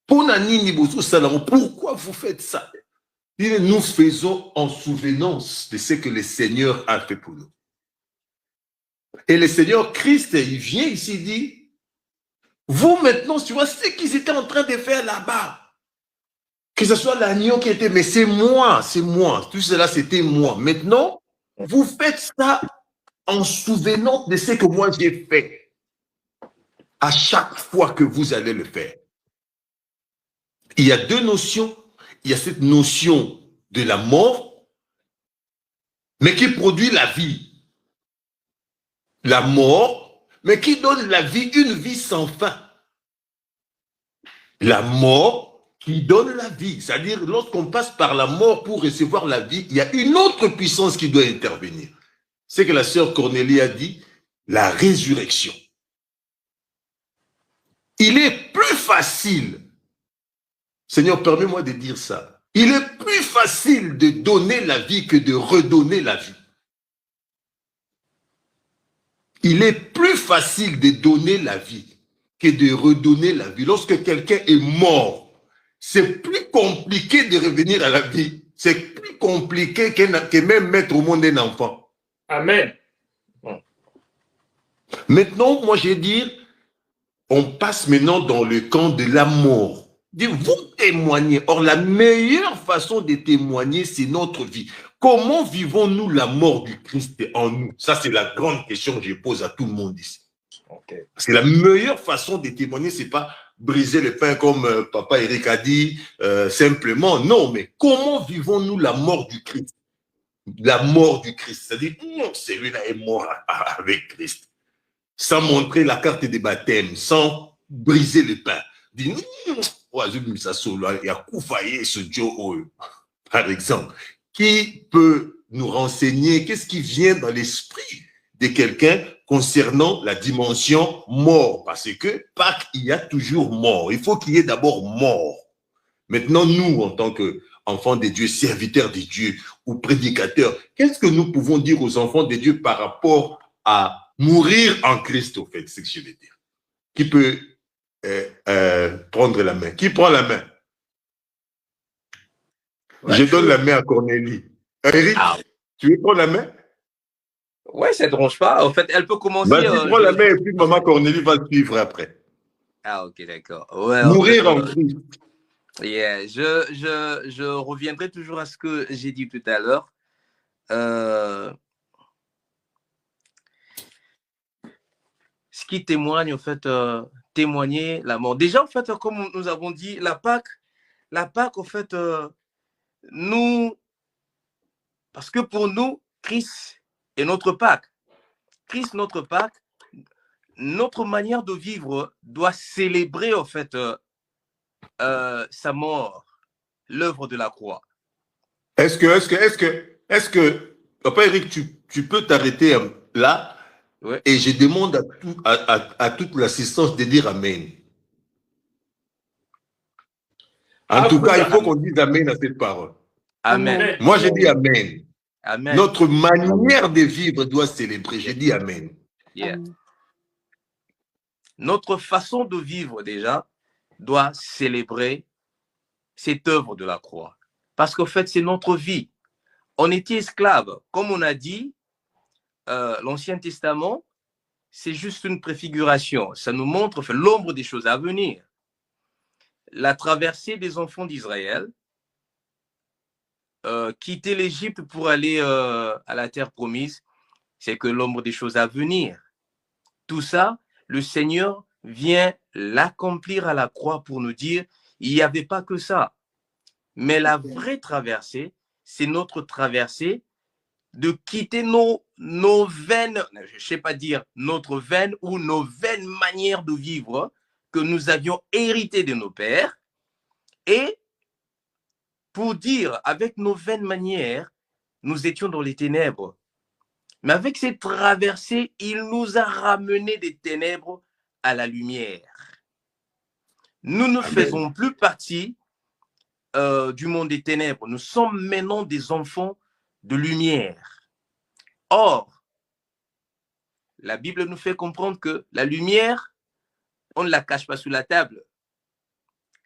Pourquoi vous faites ça? Nous faisons en souvenance de ce que le Seigneur a fait pour nous. Et le Seigneur Christ, il vient ici, il dit, vous maintenant, tu vois ce qu'ils étaient en train de faire là-bas. Que ce soit l'agneau qui était, mais c'est moi. Tout cela, c'était moi. Maintenant, vous faites ça en souvenant de ce que moi j'ai fait. À chaque fois que vous allez le faire. Il y a deux notions. Il y a cette notion de la mort, mais qui produit la vie. La mort, mais qui donne la vie, une vie sans fin. La mort qui donne la vie. C'est-à-dire, lorsqu'on passe par la mort pour recevoir la vie, il y a une autre puissance qui doit intervenir. C'est que la sœur Cornélie a dit, la résurrection. Il est plus facile, Seigneur, permets-moi de dire ça, il est plus facile de donner la vie que de redonner la vie. Il est plus facile de donner la vie que de redonner la vie. Lorsque quelqu'un est mort, c'est plus compliqué de revenir à la vie. C'est plus compliqué que même mettre au monde un enfant. Amen. Maintenant, moi, je vais dire, on passe maintenant dans le camp de la mort. Vous témoignez. Or, la meilleure façon de témoigner, c'est notre vie. Comment vivons-nous la mort du Christ en nous? Ça, c'est la grande question que je pose à tout le monde ici. Okay. Parce que la meilleure façon de témoigner, c'est pas briser le pain comme Papa Eric a dit, simplement. Non, mais comment vivons-nous la mort du Christ? La mort du Christ. C'est-à-dire, non, celui-là est mort avec Christ. Sans montrer la carte des baptêmes, sans briser le pain. Dis, par exemple, qui peut nous renseigner, qu'est-ce qui vient dans l'esprit de quelqu'un concernant la dimension mort? Parce que Pâques, il y a toujours mort. Il faut qu'il y ait d'abord mort. Maintenant, nous, en tant qu'enfants de Dieu, serviteurs de Dieu ou prédicateurs, qu'est-ce que nous pouvons dire aux enfants de Dieu par rapport à mourir en Christ, au fait, c'est ce que je veux dire. Qui peut prendre la main? Qui prend la main? Ouais, je donne la main à Cornélie. Eric, tu veux prendre la main? Ouais, ça ne dérange pas. En fait, elle peut commencer. Vas-y, prends la main et puis maman Cornélie va suivre après. Ah, ok, d'accord. Ouais, mourir en Christ. Yeah, je reviendrai toujours à ce que j'ai dit tout à l'heure. Ce qui témoigne, en fait, témoigner la mort. Déjà, en fait, comme nous avons dit, la Pâque, en fait, nous, parce que pour nous, Christ est notre Pâque. Christ, notre Pâque, notre manière de vivre doit célébrer, en fait, sa mort, l'œuvre de la croix. Est-ce que, Papa Eric, tu peux t'arrêter là? Ouais. Et je demande à toute l'assistance de dire Amen. En tout cas, il faut qu'on dise Amen à cette parole. Amen. Moi, je dis Amen. Amen. Notre manière de vivre doit célébrer. Je dis Amen. Yeah. Notre façon de vivre, déjà, doit célébrer cette œuvre de la croix. Parce qu'en fait, c'est notre vie. On était esclaves. Comme on a dit, l'Ancien Testament, c'est juste une préfiguration. Ça nous montre l'ombre des choses à venir. La traversée des enfants d'Israël, quitter l'Égypte pour aller à la terre promise, c'est que l'ombre des choses à venir. Tout ça, le Seigneur vient l'accomplir à la croix pour nous dire, il n'y avait pas que ça. Mais la vraie traversée, c'est notre traversée de quitter nos vaines, je ne sais pas dire notre vaine ou nos vaines manières de vivre que nous avions héritées de nos pères, et pour dire, avec nos vaines manières, nous étions dans les ténèbres. Mais avec cette traversée, il nous a ramené des ténèbres à la lumière. Nous ne faisons plus partie du monde des ténèbres. Nous sommes maintenant des enfants de lumière. Or, la Bible nous fait comprendre que la lumière, on ne la cache pas sous la table.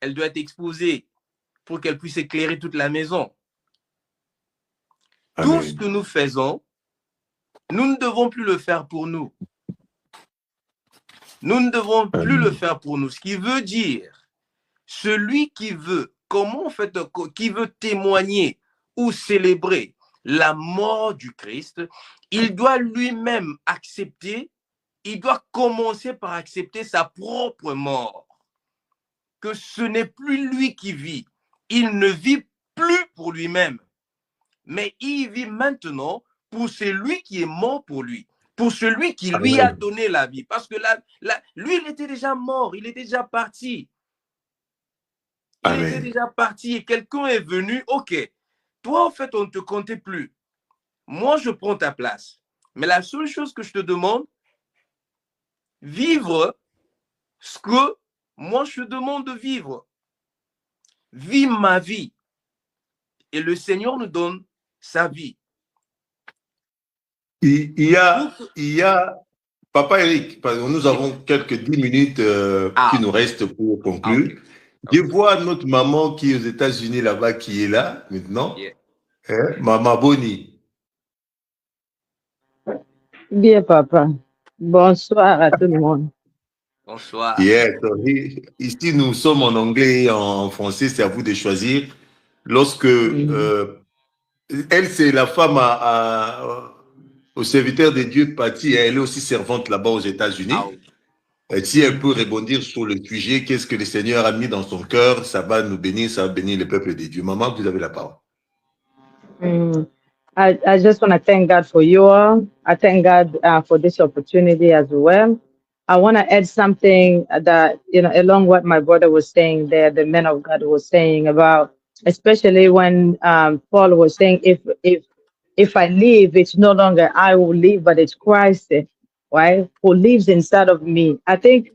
Elle doit être exposée pour qu'elle puisse éclairer toute la maison. Tout ce que nous faisons, nous ne devons plus le faire pour nous. Nous ne devons plus le faire pour nous. Ce qui veut dire, celui qui veut, qui veut témoigner ou célébrer la mort du Christ, il doit lui-même accepter, il doit commencer par accepter sa propre mort. Que ce n'est plus lui qui vit. Il ne vit plus pour lui-même, mais il vit maintenant pour celui qui est mort pour lui, pour celui qui lui a donné la vie. Parce que lui, il était déjà mort, il était déjà parti. Il était déjà parti et quelqu'un est venu, ok, toi, en fait, on ne te comptait plus. Moi, je prends ta place. Mais la seule chose que je te demande, vivre ce que moi, je te demande de vivre. Vis ma vie. Et le Seigneur nous donne sa vie. Il y a, Papa Eric, nous avons quelques 10 minutes qui nous restent pour conclure. Je vois notre maman qui est aux États-Unis là-bas, qui est là maintenant. Maman Boni. Bien, papa. Bonsoir à tout le monde. Bonsoir. Ici, nous sommes en anglais et en français, c'est à vous de choisir. Lorsque elle, c'est la femme au serviteur de Dieu, Patty, elle est aussi servante là-bas aux États-Unis. Si elle peut rebondir sur le sujet, qu'est-ce que le Seigneur a mis dans son cœur, ça va nous bénir, ça va bénir le peuple de Dieu. Maman, vous avez la parole. I just want to thank God for you all. I thank God for this opportunity as well. I want to add something that, along what my brother was saying there, the man of God was saying about, especially when Paul was saying, if I live, it's no longer I who live, but it's Christ, right, who lives inside of me. I think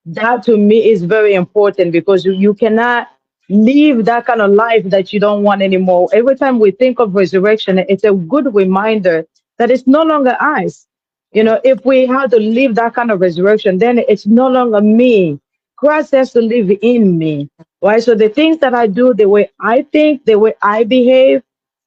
that to me is very important because you cannot live that kind of life that you don't want anymore. Every time we think of resurrection, it's a good reminder that it's no longer us. If we have to live that kind of resurrection, then it's no longer me. Christ has to live in me, right? So the things that I do, the way I think, the way I behave,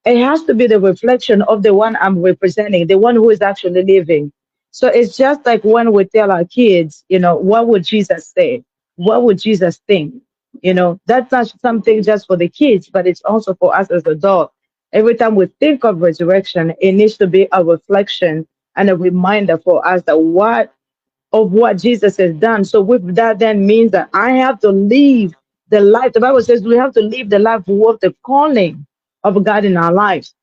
it has to be the reflection of the one I'm representing, the one who is actually living. So it's just like when we tell our kids, what would Jesus say? What would Jesus think? That's not something just for the kids, but it's also for us as adults. Every time we think of resurrection, it needs to be a reflection and a reminder for us that what Jesus has done. So with that then means that I have to live the life. The Bible says we have to live the life worth the calling of God in our lives.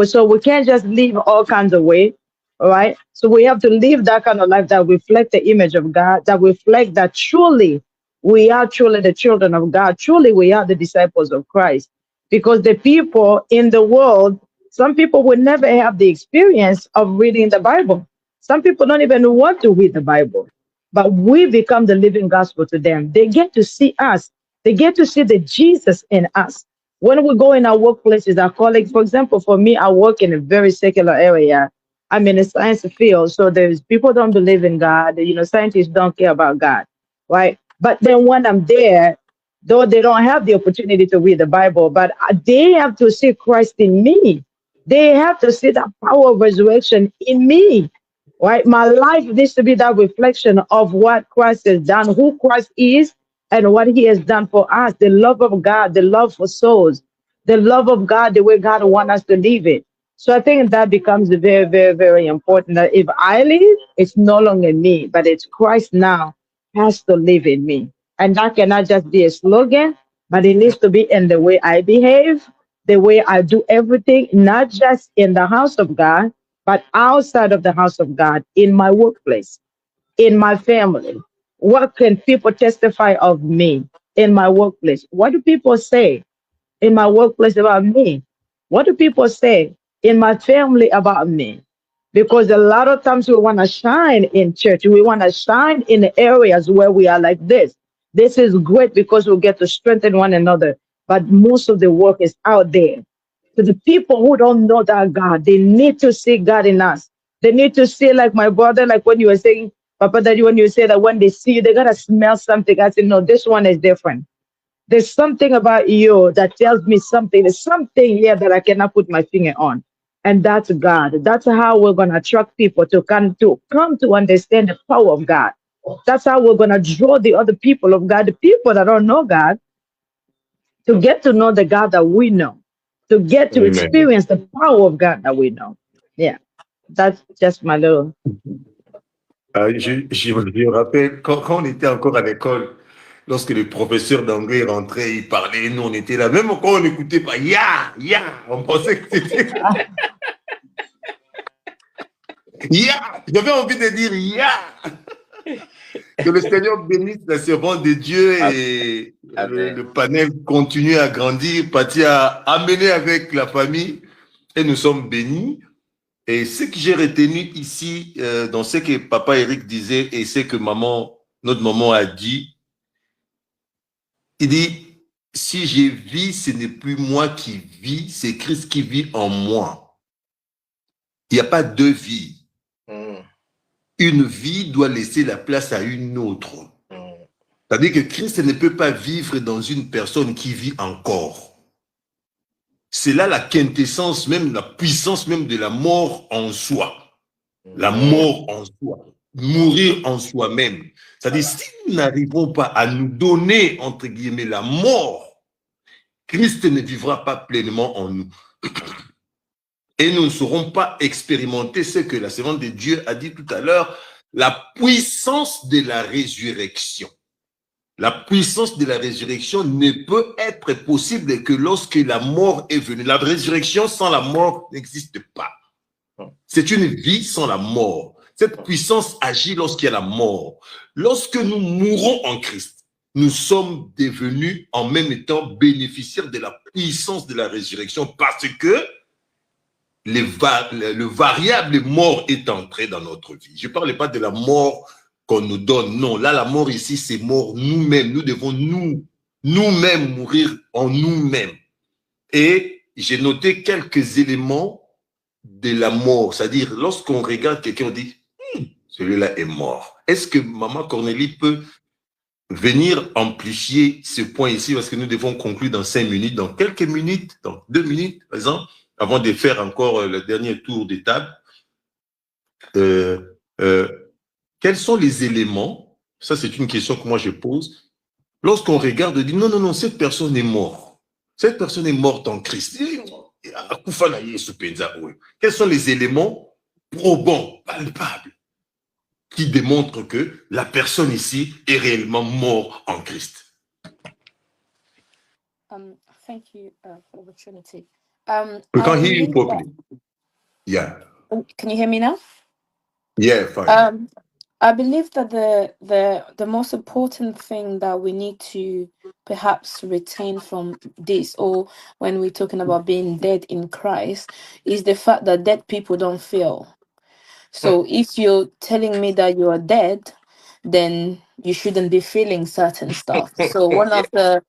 So we can't just live all kinds of ways. All right. So we have to live that kind of life that reflect the image of God, that reflect that truly we are truly the children of God. Truly, we are the disciples of Christ. Because the people in the world, some people would never have the experience of reading the Bible. Some people don't even want to read the Bible. But we become the living gospel to them. They get to see us. They get to see the Jesus in us. When we go in our workplaces, our colleagues, for example, for me, I work in a very secular area. I'm in a science field. So there's people don't believe in God. Scientists don't care about God, right? But then when I'm there, though they don't have the opportunity to read the Bible, but they have to see Christ in me. They have to see the power of resurrection in me, right? My life needs to be that reflection of what Christ has done, who Christ is, and what he has done for us, the love of God, the love for souls, the love of God, the way God wants us to live it. So I think that becomes very, very, very important, that if I live, it's no longer me, but it's Christ now has to live in me. And that cannot just be a slogan, but it needs to be in the way I behave, the way I do everything, not just in the house of God, but outside of the house of God, in my workplace, in my family. What can people testify of me in my workplace? What do people say in my workplace about me? What do people say in my family about me? Because a lot of times we want to shine in church. We want to shine in the areas where we are like this. This is great because we get to strengthen one another. But most of the work is out there. To the people who don't know that God, they need to see God in us. They need to see, like my brother, like when you were saying, Papa Daddy, when you say that when they see you, they got to smell something. I said, no, this one is different. There's something about you that tells me something. There's something here that I cannot put my finger on. And that's God. That's how we're going to attract people to come to understand the power of God. That's how we're going to draw the other people of God, the people that don't know God, to get to know the God that we know, to get to Amen. experience the power of God that we know. Yeah, that's just my little. Je me rappelle, quand on était encore à l'école, lorsque le professeur d'anglais rentrait, il parlait, nous on était là, même quand on n'écoutait pas, ya, on pensait que c'était ya, j'avais envie de dire ya. Que le Seigneur bénisse la servante de Dieu et le panel continue à grandir, Pati a amené avec la famille et nous sommes bénis. Et ce que j'ai retenu ici, dans ce que Papa Eric disait et ce que notre maman a dit, il dit, si je vis, ce n'est plus moi qui vis, c'est Christ qui vit en moi. Il n'y a pas deux vies. Une vie doit laisser la place à une autre. C'est-à-dire que Christ ne peut pas vivre dans une personne qui vit encore. C'est là la quintessence, même la puissance même de la mort en soi. La mort en soi. Mourir en soi-même. C'est-à-dire, si nous n'arrivons pas à nous donner, entre guillemets, la mort, Christ ne vivra pas pleinement en nous. Et nous ne saurons pas expérimenter ce que la servante de Dieu a dit tout à l'heure, la puissance de la résurrection. La puissance de la résurrection ne peut être possible que lorsque la mort est venue. La résurrection sans la mort n'existe pas. C'est une vie sans la mort. Cette puissance agit lorsqu'il y a la mort. Lorsque nous mourons en Christ, nous sommes devenus en même temps bénéficiaires de la puissance de la résurrection parce que le variable mort est entré dans notre vie. Je ne parle pas de la mort qu'on nous donne. Non, là, la mort ici, c'est mort nous-mêmes. Nous devons nous-mêmes mourir en nous-mêmes. Et j'ai noté quelques éléments de la mort. C'est-à-dire, lorsqu'on regarde quelqu'un, on dit, celui-là est mort. Est-ce que Maman Cornélie peut venir amplifier ce point ici parce que nous devons conclure dans 5 minutes, dans quelques minutes, dans 2 minutes, par exemple, avant de faire encore le dernier tour de table. Quels sont les éléments, ça c'est une question que moi je pose, lorsqu'on regarde et dit non, cette personne est morte. Cette personne est morte en Christ. Quels sont les éléments probants, palpables, qui démontrent que la personne ici est réellement morte en Christ? Thank you for the opportunity. We can't hear you properly. Yeah. Can you hear me now? Yeah, fine. I believe that the most important thing that we need to perhaps retain from this, or when we're talking about being dead in Christ, is the fact that dead people don't feel. So if you're telling me that you are dead, then you shouldn't be feeling certain stuff. So one of the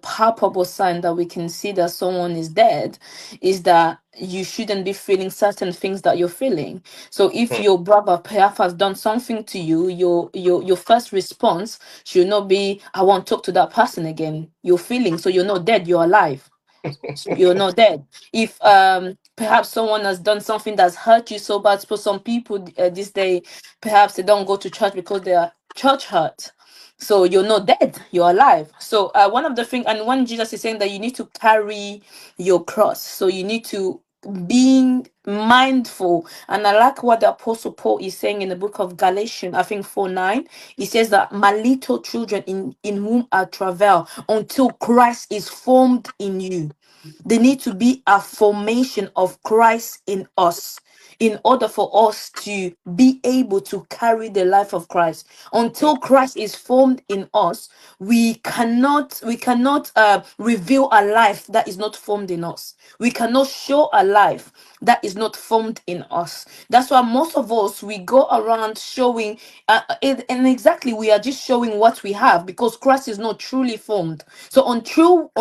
palpable signs that we can see that someone is dead is that you shouldn't be feeling certain things that you're feeling. So if your brother perhaps has done something to you, your first response should not be, I won't talk to that person again. You're feeling, so you're not dead, you're alive. You're not dead. If perhaps someone has done something that's hurt you so bad, for some people this day, perhaps they don't go to church because they are church hurt. So you're not dead, you're alive. So one of the things, and when Jesus is saying that you need to carry your cross, so you need to being mindful. And I like what the Apostle Paul is saying in the book of Galatians, I think 4:9. He says that my little children in whom I travail until Christ is formed in you. There need to be a formation of Christ in us in order for us to be able to carry the life of Christ. Until Christ is formed in us, we cannot reveal a life that is not formed in us. We cannot show a life that is not formed in us. That's why most of us, we go around showing and exactly we are just showing what we have because Christ is not truly formed. So until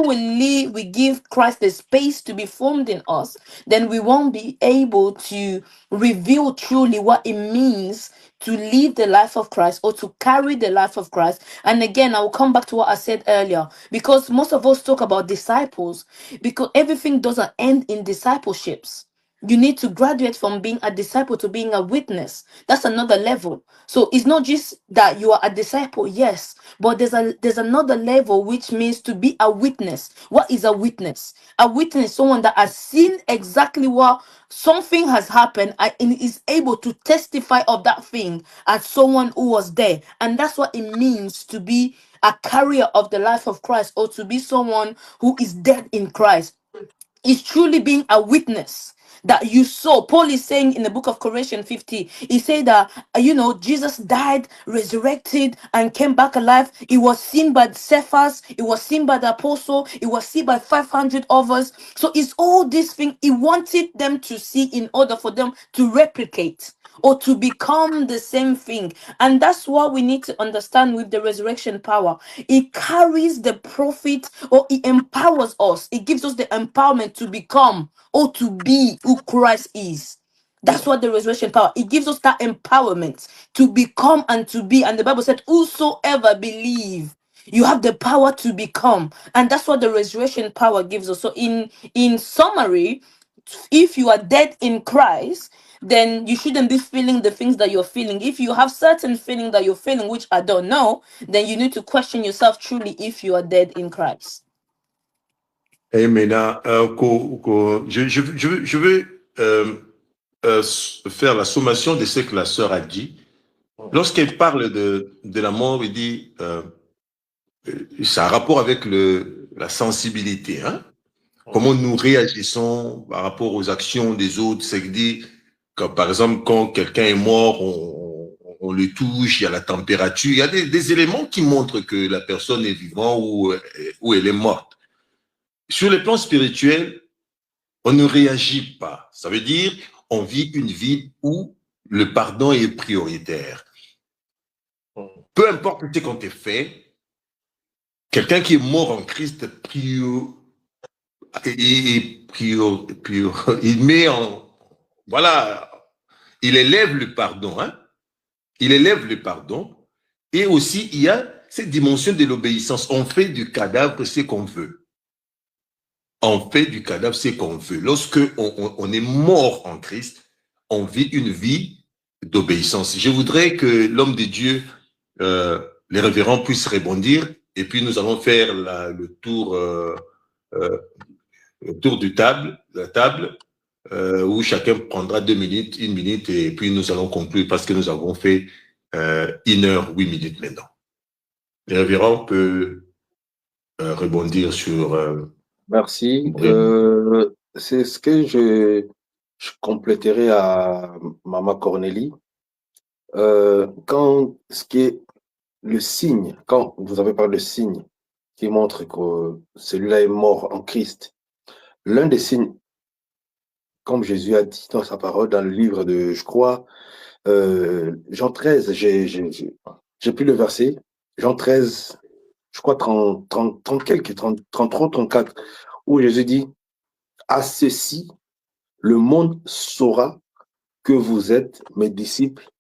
we give Christ the space to be formed in us, then we won't be able to to reveal truly what it means to live the life of Christ or to carry the life of Christ. And again, I will come back to what I said earlier, because most of us talk about disciples, because everything doesn't end in discipleships. You need to graduate from being a disciple to being a witness. That's another level. So it's not just that you are a disciple, yes, but there's another level, which means to be a witness. What is a witness? A witness is someone that has seen exactly what something has happened and is able to testify of that thing as someone who was there. And that's what it means to be a carrier of the life of Christ, or to be someone who is dead in Christ. Is truly being a witness that you saw. Paul is saying in the book of Corinthians 50, he said that, Jesus died, resurrected, and came back alive. It was seen by Cephas, it was seen by the apostle, it was seen by 500 others. So it's all this thing he wanted them to see in order for them to replicate or to become the same thing. And that's what we need to understand with the resurrection power. It carries the profit, or it empowers us. It gives us the empowerment to become or to be who Christ is. That's what the resurrection power, it gives us that empowerment to become and to be. And the Bible said, whosoever believe, you have the power to become. And that's what the resurrection power gives us. So in summary, if you are dead in Christ, then you shouldn't be feeling the things that you're feeling. If you have certain feeling that you're feeling, which I don't know, then you need to question yourself truly if you are dead in Christ. Et maintenant, je veux faire la sommation de ce que la sœur a dit. Lorsqu'elle parle de la mort, il dit, ça a rapport avec la sensibilité, hein? Comment nous réagissons par rapport aux actions des autres. C'est-à-dire, par exemple, quand quelqu'un est mort, on le touche, il y a la température, il y a des éléments qui montrent que la personne est vivante ou elle est morte. Sur le plan spirituel, on ne réagit pas. Ça veut dire on vit une vie où le pardon est prioritaire. Peu importe ce qu'on te fait, quelqu'un qui est mort en Christ, il met en... Voilà, il élève le pardon. Hein? Il élève le pardon. Et aussi, il y a cette dimension de l'obéissance. On fait du cadavre ce qu'on veut. On fait du cadavre ce qu'on veut. Lorsque on est mort en Christ, on vit une vie d'obéissance. Je voudrais que l'homme de Dieu, les révérends, puissent rebondir, et puis nous allons faire le tour de la table, où chacun prendra 2 minutes, 1 minute, et puis nous allons conclure parce que nous avons fait 1 heure, 8 minutes maintenant. Les révérends peuvent rebondir sur... Merci. C'est ce que je compléterai à Maman Cornélie. Quand ce qui est le signe, quand vous avez parlé de signe qui montre que celui-là est mort en Christ, l'un des signes, comme Jésus a dit dans sa parole, dans le livre de, je crois, Jean 13, j'ai plus le verset, Jean 13, je crois 30 quelques, 33, 34, où Jésus dit, à ceci, le monde saura que vous êtes mes disciples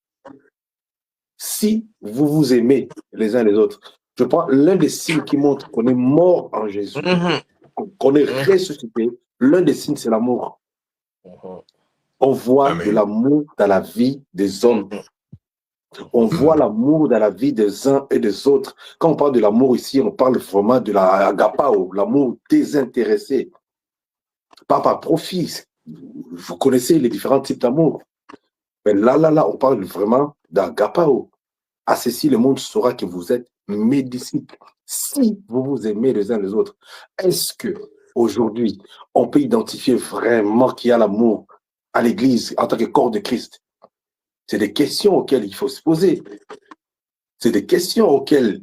si vous vous aimez les uns les autres. Je prends l'un des signes qui montre qu'on est mort en Jésus, qu'on est ressuscité. L'un des signes, c'est l'amour. On voit Amen. de l'amour dans la vie des hommes. On voit l'amour dans la vie des uns et des autres. Quand on parle de l'amour ici, on parle vraiment de la agapao, l'amour désintéressé. Pas par profit. Vous connaissez les différents types d'amour. Mais là, on parle vraiment d'agapao. À ceci, le monde saura que vous êtes mes disciples si vous vous aimez les uns les autres. Est-ce que aujourd'hui, on peut identifier vraiment qu'il y a l'amour à l'Église en tant que corps de Christ? C'est des questions auxquelles il faut se poser. C'est des questions auxquelles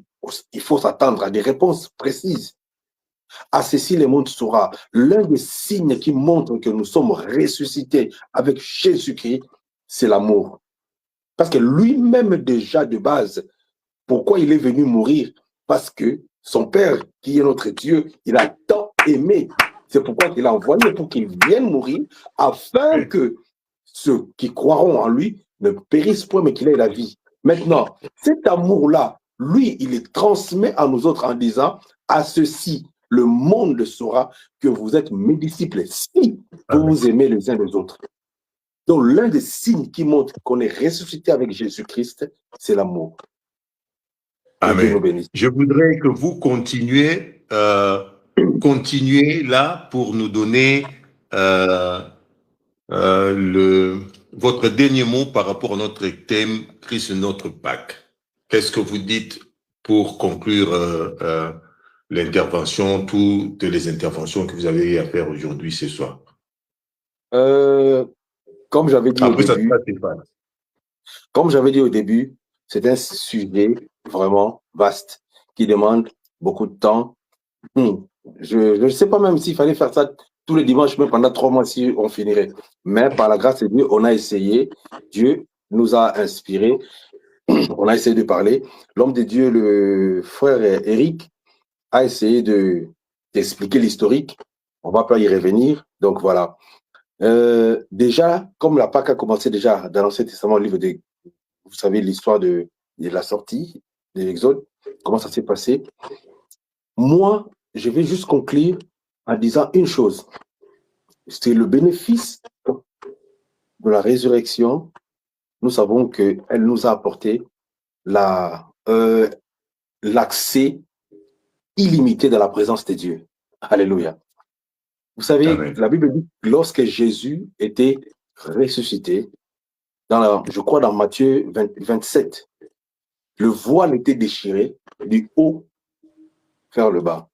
il faut s'attendre à des réponses précises. À ceci, le monde saura. L'un des signes qui montre que nous sommes ressuscités avec Jésus-Christ, c'est l'amour. Parce que lui-même déjà de base, pourquoi il est venu mourir? Parce que son Père, qui est notre Dieu, il a tant aimé. C'est pourquoi il a envoyé pour qu'il vienne mourir, afin que ceux qui croiront en lui ne périssent point, mais qu'il ait la vie. Maintenant, cet amour-là, lui, il est transmis à nous autres en disant, à ceci, le monde saura que vous êtes mes disciples, si vous vous aimez les uns les autres. Donc, l'un des signes qui montre qu'on est ressuscité avec Jésus-Christ, c'est l'amour. Amen. Je voudrais que vous continuiez là pour nous donner votre dernier mot par rapport à notre thème Christ notre Pâques. Qu'est-ce que vous dites pour conclure l'intervention, toutes les interventions que vous avez à faire aujourd'hui, ce soir? Comme j'avais dit au début, c'est un sujet vraiment vaste qui demande beaucoup de temps. Je ne sais pas même s'il fallait faire ça tous les dimanches, même pendant 3 mois, si on finirait. Mais par la grâce de Dieu, on a essayé. Dieu nous a inspirés. On a essayé de parler. L'homme de Dieu, le frère Eric, a essayé d'expliquer l'historique. On ne va pas y revenir. Donc voilà. Déjà, comme la Pâque a commencé déjà dans l'Ancien Testament, le livre de, vous savez, l'histoire de la sortie de l'Exode, comment ça s'est passé. Moi, je vais juste conclure en disant une chose. C'est le bénéfice de la résurrection. Nous savons qu'elle nous a apporté l'accès illimité dans la présence de Dieu. Alléluia. Vous savez, Amen. La Bible dit que lorsque Jésus était ressuscité, je crois dans Matthieu 27, le voile était déchiré du haut vers le bas.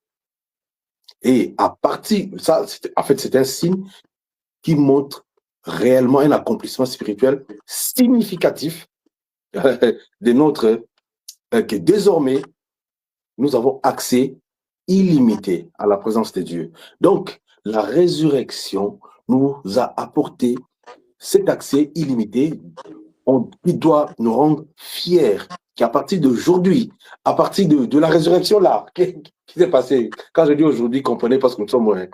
Et à partir, ça, en fait, c'est un signe qui montre réellement un accomplissement spirituel significatif de notre, que désormais, nous avons accès illimité à la présence de Dieu. Donc, la résurrection nous a apporté cet accès illimité qui doit nous rendre fiers qu'à partir d'aujourd'hui, à partir de la résurrection là, qui s'est passé, quand je dis aujourd'hui, comprenez parce que nous sommes,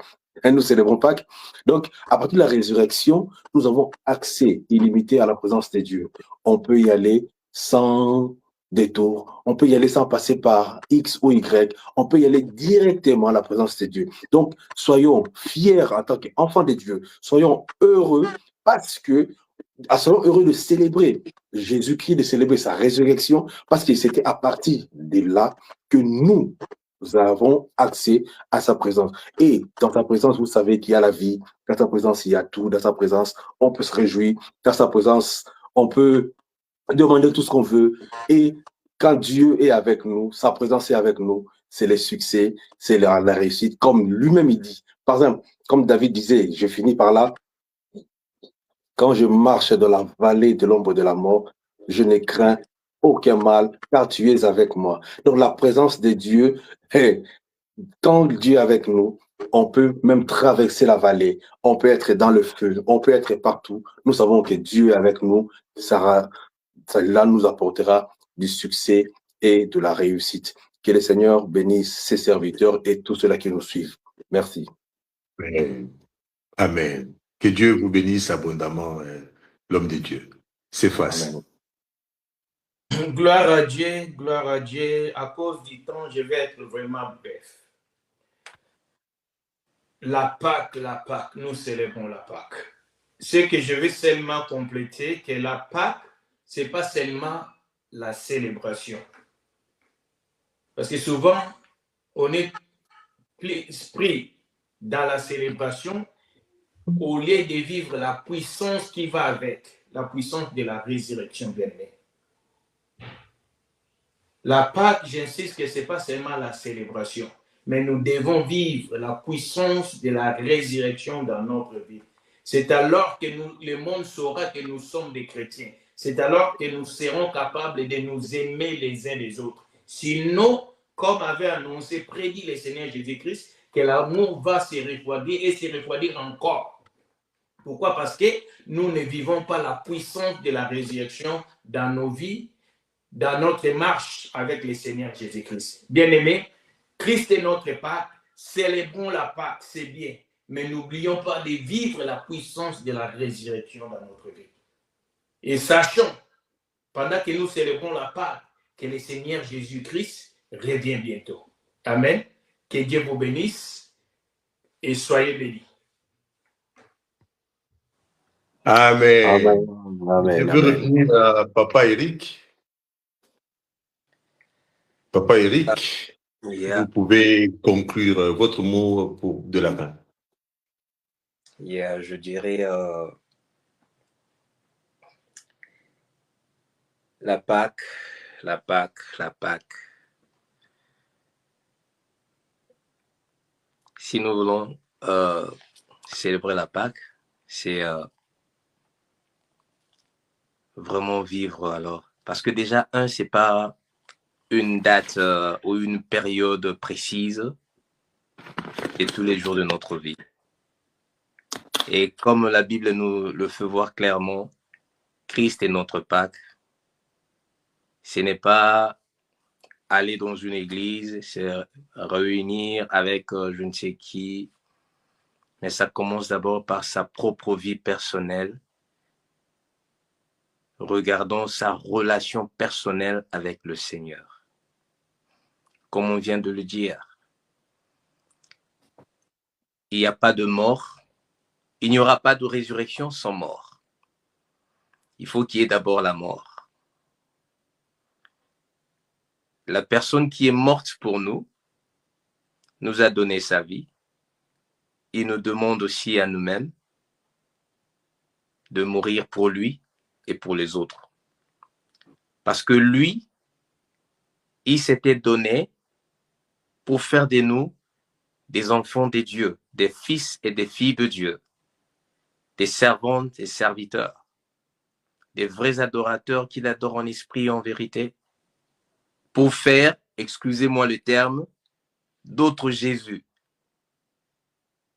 nous célébrons Pâques, donc à partir de la résurrection, nous avons accès illimité à la présence de Dieu. On peut y aller sans détour, on peut y aller sans passer par X ou Y, on peut y aller directement à la présence de Dieu. Donc, soyons fiers en tant qu'enfants de Dieu, soyons heureux parce que, soyons heureux de célébrer Jésus-Christ, de célébrer sa résurrection, parce que c'était à partir de là que nous avons accès à sa présence. Et dans sa présence, vous savez qu'il y a la vie, dans sa présence, il y a tout, dans sa présence, on peut se réjouir, dans sa présence, on peut demander tout ce qu'on veut. Et quand Dieu est avec nous, sa présence est avec nous, c'est le succès, c'est la réussite, comme lui-même il dit. Par exemple, comme David disait, je finis par là, quand je marche dans la vallée de l'ombre de la mort, je ne crains aucun mal, car tu es avec moi. Donc la présence de Dieu, quand Dieu est avec nous, on peut même traverser la vallée, on peut être dans le feu, on peut être partout. Nous savons que Dieu est avec nous, cela nous apportera du succès et de la réussite. Que le Seigneur bénisse ses serviteurs et tous ceux-là qui nous suivent. Merci. Amen. Que Dieu vous bénisse abondamment, l'homme de Dieu. C'est facile. Gloire à Dieu, gloire à Dieu. À cause du temps, je vais être vraiment bref. La Pâque, nous célébrons la Pâque. Ce que je vais seulement compléter, que la Pâque, ce n'est pas seulement la célébration. Parce que souvent, on est pris dans la célébration au lieu de vivre la puissance qui va avec, la puissance de la résurrection bien-aimée. La Pâque, j'insiste que ce n'est pas seulement la célébration, mais nous devons vivre la puissance de la résurrection dans notre vie. C'est alors que le monde saura que nous sommes des chrétiens. C'est alors que nous serons capables de nous aimer les uns les autres. Sinon, comme avait annoncé, prédit le Seigneur Jésus-Christ, que l'amour va se refroidir et se refroidir encore. Pourquoi? Parce que nous ne vivons pas la puissance de la résurrection dans nos vies, dans notre marche avec le Seigneur Jésus-Christ. Bien-aimés, Christ est notre Pâque, célébrons la Pâque, c'est bien. mais n'oublions pas de vivre la puissance de la résurrection dans notre vie. Et sachons, pendant que nous célébrons la Pâque, que le Seigneur Jésus-Christ revient bientôt. Amen. Que Dieu vous bénisse et soyez bénis. Amen. Amen. Je Amen. veux Amen. revenir à Papa Eric. Papa Eric, Yeah, vous pouvez conclure votre mot de la fin. yeah, je dirais la Pâque. Si nous voulons célébrer la Pâque, c'est vraiment vivre alors. Parce que déjà, c'est pas une date ou une période précise, c'est tous les jours de notre vie. Et comme la Bible nous le fait voir clairement, Christ est notre Pâque. Ce n'est pas aller dans une église, se réunir avec je ne sais qui, mais ça commence d'abord par sa propre vie personnelle. Regardons sa relation personnelle avec le Seigneur. Comme on vient de le dire, il n'y a pas de mort, il n'y aura pas de résurrection sans mort. Il faut qu'il y ait d'abord la mort. La personne qui est morte pour nous a donné sa vie. Il nous demande aussi à nous-mêmes de mourir pour lui et pour les autres. Parce que lui, il s'était donné pour faire de nous des enfants de Dieu, des fils et des filles de Dieu, des servantes et serviteurs, des vrais adorateurs qui l'adorent en esprit et en vérité, pour faire, excusez-moi le terme, d'autres Jésus.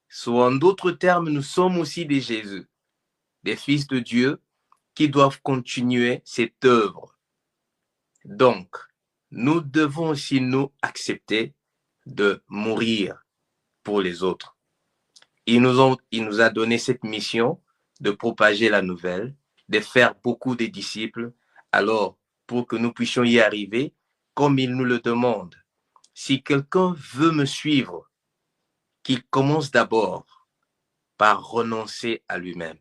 Soit en d'autres termes, nous sommes aussi des Jésus, des fils de Dieu qui doivent continuer cette œuvre. Donc, nous devons aussi nous accepter de mourir pour les autres. Il nous a donné cette mission de propager la nouvelle, de faire beaucoup de disciples. Alors, pour que nous puissions y arriver, comme il nous le demande, si quelqu'un veut me suivre, qu'il commence d'abord par renoncer à lui-même.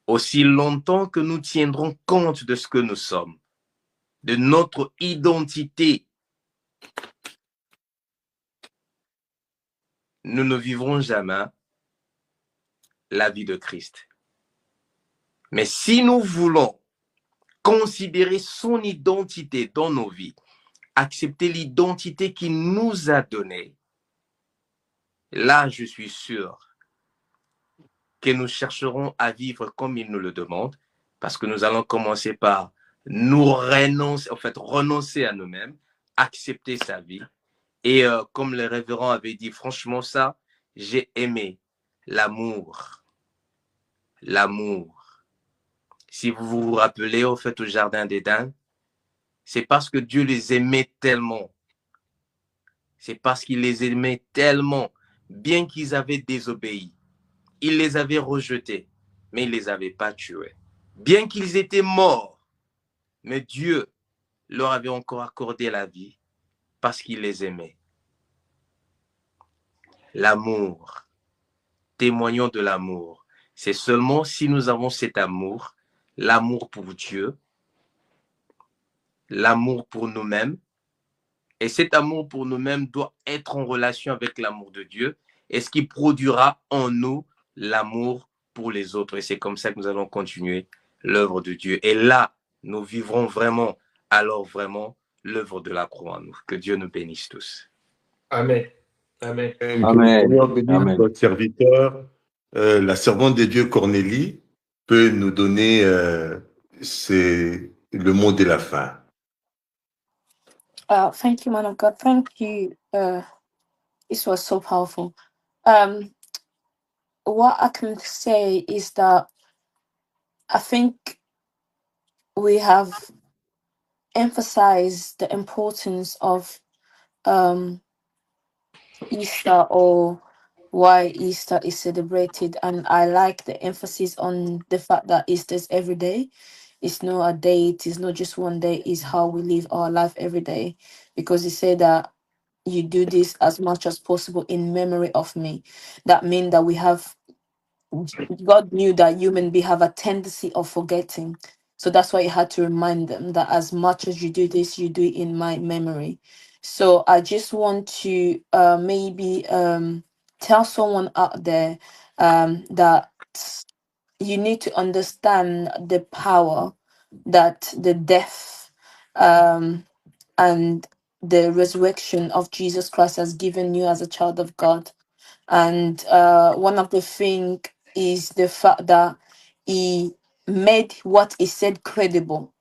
Aussi longtemps que nous tiendrons compte de ce que nous sommes, de notre identité, nous ne vivrons jamais la vie de Christ. Mais si nous voulons considérer son identité dans nos vies, accepter l'identité qu'il nous a donnée, là, je suis sûr que nous chercherons à vivre comme il nous le demande, parce que nous allons commencer par nous renoncer à nous-mêmes, accepter sa vie. Et comme le révérend avait dit, franchement ça, j'ai aimé l'amour. L'amour. Si vous vous rappelez, au jardin d'Éden, c'est parce que Dieu les aimait tellement. C'est parce qu'il les aimait tellement, bien qu'ils avaient désobéi. Il les avait rejetés, mais il ne les avait pas tués. Bien qu'ils étaient morts, mais Dieu leur avait encore accordé la vie parce qu'il les aimait. L'amour. Témoignons de l'amour. C'est seulement si nous avons cet amour, l'amour pour Dieu, l'amour pour nous-mêmes, et cet amour pour nous-mêmes doit être en relation avec l'amour de Dieu, et ce qui produira en nous l'amour pour les autres. Et c'est comme ça que nous allons continuer l'œuvre de Dieu. Et là, nous vivrons vraiment, alors vraiment, l'œuvre de la croix en nous. Que Dieu nous bénisse tous. Amen. Amen. Amen. Seigneur bénisse Amen. votre serviteur. La servante de Dieu, Cornélie, peut nous donner le mot de la fin. Thank you, man of God. Thank you. This was so powerful. What I can say is that I think we have emphasized the importance of Easter, or why Easter is celebrated. And I like the emphasis on the fact that Easter is every day. It's not a date, it's not just one day, it's how we live our life every day. Because he said that you do this as much as possible in memory of me. That means that we have, God knew that human beings have a tendency of forgetting. So that's why he had to remind them that as much as you do this, you do it in my memory. So I just want to maybe tell someone out there that you need to understand the power that the death and the resurrection of Jesus Christ has given you as a child of God. And one of the things is the fact that he made what he said credible.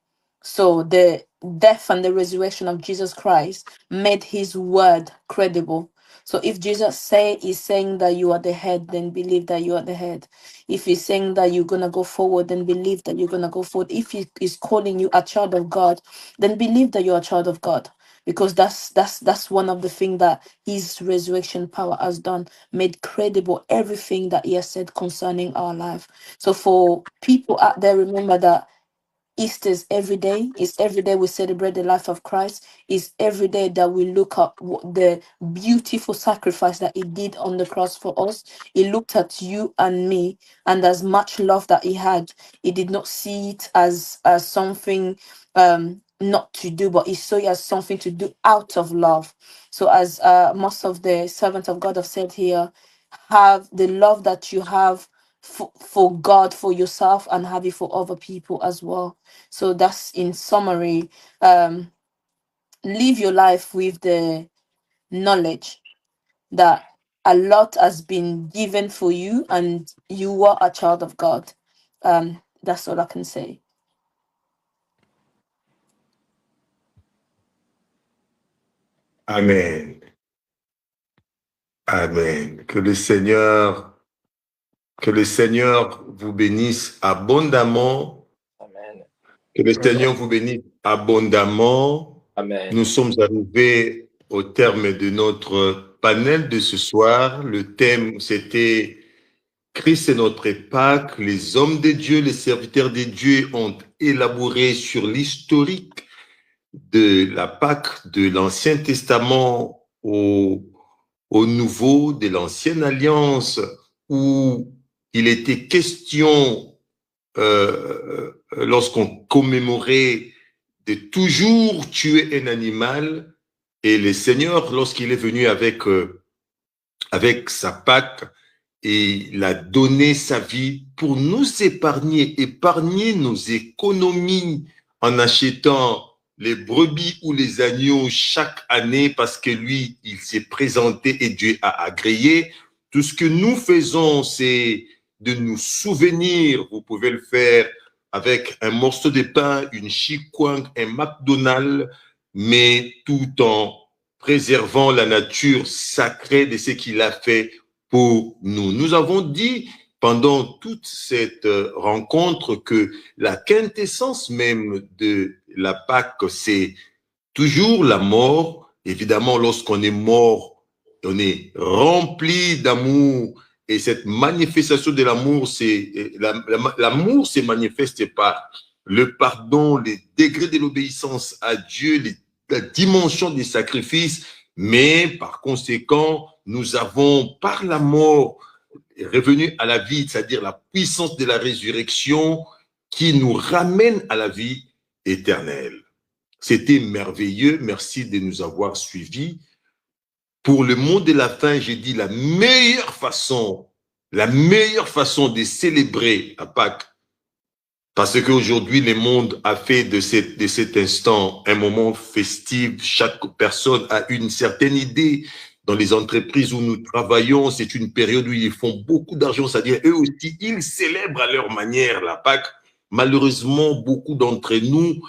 So the death and the resurrection of Jesus Christ made his word credible. So if Jesus is saying that you are the head, then believe that you are the head. If he's saying that you're gonna go forward, then believe that you're gonna go forward. If he is calling you a child of God, then believe that you're a child of God. Because that's one of the things that his resurrection power has done, made credible everything that he has said concerning our life. So for people out there, remember that Easter is every day. It's every day we celebrate the life of Christ. It's every day that we look at the beautiful sacrifice that he did on the cross for us. He looked at you and me, and as much love that he had, he did not see it as something not to do, but he saw it as something to do out of love. So as most of the servants of God have said here, have the love that you have for God, for yourself, and have it for other people as well. So that's in summary. Live your life with the knowledge that a lot has been given for you and you are a child of God. That's all I can say. Amen. Amen. Que le Seigneur vous bénisse abondamment. Amen. Que le Seigneur vous bénisse abondamment. Amen. Nous sommes arrivés au terme de notre panel de ce soir. Le thème, c'était Christ est notre Pâque. Les hommes de Dieu, les serviteurs de Dieu ont élaboré sur l'historique de la Pâque de l'Ancien Testament au Nouveau, de l'Ancienne Alliance, où il était question, lorsqu'on commémorait, de toujours tuer un animal. Et le Seigneur, lorsqu'il est venu avec sa Pâque, et il a donné sa vie pour nous épargner nos économies en achetant les brebis ou les agneaux chaque année, parce que lui, il s'est présenté et Dieu a agréé. Tout ce que nous faisons, c'est de nous souvenir. Vous pouvez le faire avec un morceau de pain, une chikwang, un McDonald's, mais tout en préservant la nature sacrée de ce qu'il a fait pour nous. Nous avons dit pendant toute cette rencontre que la quintessence même de la Pâque, c'est toujours la mort. Évidemment, lorsqu'on est mort, on est rempli d'amour. Et cette manifestation de l'amour, l'amour se manifeste par le pardon, les degrés de l'obéissance à Dieu, la dimension des sacrifices. Mais par conséquent, nous avons par la mort revenu à la vie, c'est-à-dire la puissance de la résurrection qui nous ramène à la vie éternelle. C'était merveilleux. Merci de nous avoir suivis. Pour le mot de la fin, j'ai dit la meilleure façon de célébrer la Pâque, parce qu'aujourd'hui, le monde a fait de cet instant un moment festif. Chaque personne a une certaine idée. Dans les entreprises où nous travaillons, c'est une période où ils font beaucoup d'argent, c'est-à-dire eux aussi, ils célèbrent à leur manière la Pâque. Malheureusement, beaucoup d'entre nous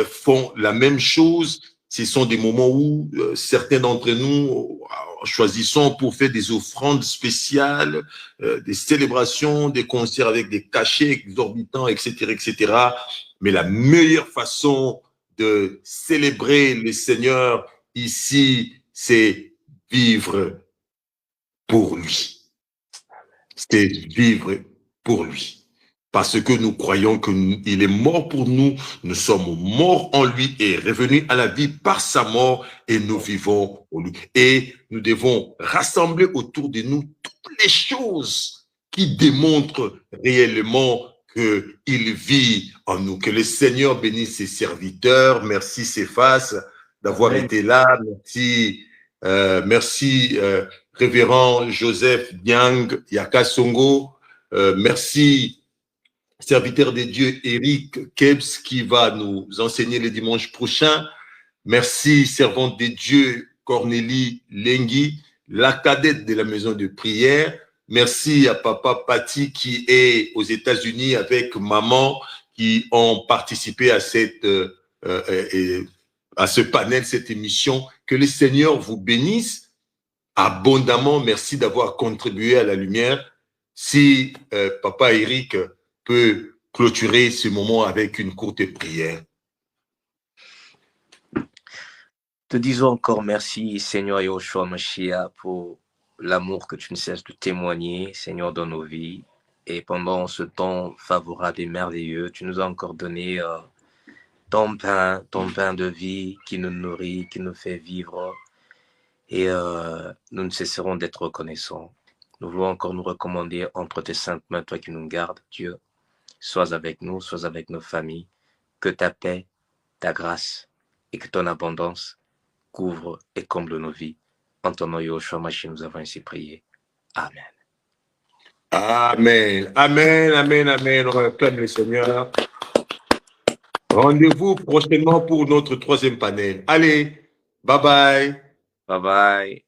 font la même chose. Ce sont des moments où certains d'entre nous choisissons pour faire des offrandes spéciales, des célébrations, des concerts avec des cachets exorbitants, etc., etc. Mais la meilleure façon de célébrer le Seigneur ici, c'est vivre pour lui. C'est vivre pour lui. Parce que nous croyons qu'il est mort pour nous, nous sommes morts en lui et revenus à la vie par sa mort et nous vivons pour lui. Et nous devons rassembler autour de nous toutes les choses qui démontrent réellement qu'il vit en nous. Que le Seigneur bénisse ses serviteurs. Merci Céphas d'avoir été là. Merci Révérend Joseph Diang Yakasongo. Merci serviteur de Dieu Eric Kebs qui va nous enseigner le dimanche prochain. Merci servante de Dieu Cornélie Lengui, la cadette de la maison de prière. Merci à papa Patty qui est aux États-Unis avec maman qui ont participé à ce panel, cette émission. Que le Seigneur vous bénisse abondamment. Merci d'avoir contribué à la lumière. Si papa Eric peut clôturer ce moment avec une courte prière. Te disons encore merci, Seigneur Yahushua Mashiach, pour l'amour que tu ne cesses de témoigner, Seigneur, dans nos vies. Et pendant ce temps favorable et merveilleux, tu nous as encore donné ton pain de vie qui nous nourrit, qui nous fait vivre. Et nous ne cesserons d'être reconnaissants. Nous voulons encore nous recommander entre tes saintes mains, toi qui nous gardes, Dieu. Sois avec nous, sois avec nos familles. Que ta paix, ta grâce et que ton abondance couvre et comble nos vies. En ton nom, Yahushua Mashiach, nous avons ainsi prié. Amen. Amen. Amen, amen, amen. On acclame le Seigneur. Rendez-vous prochainement pour notre troisième panel. Allez, bye bye. Bye bye.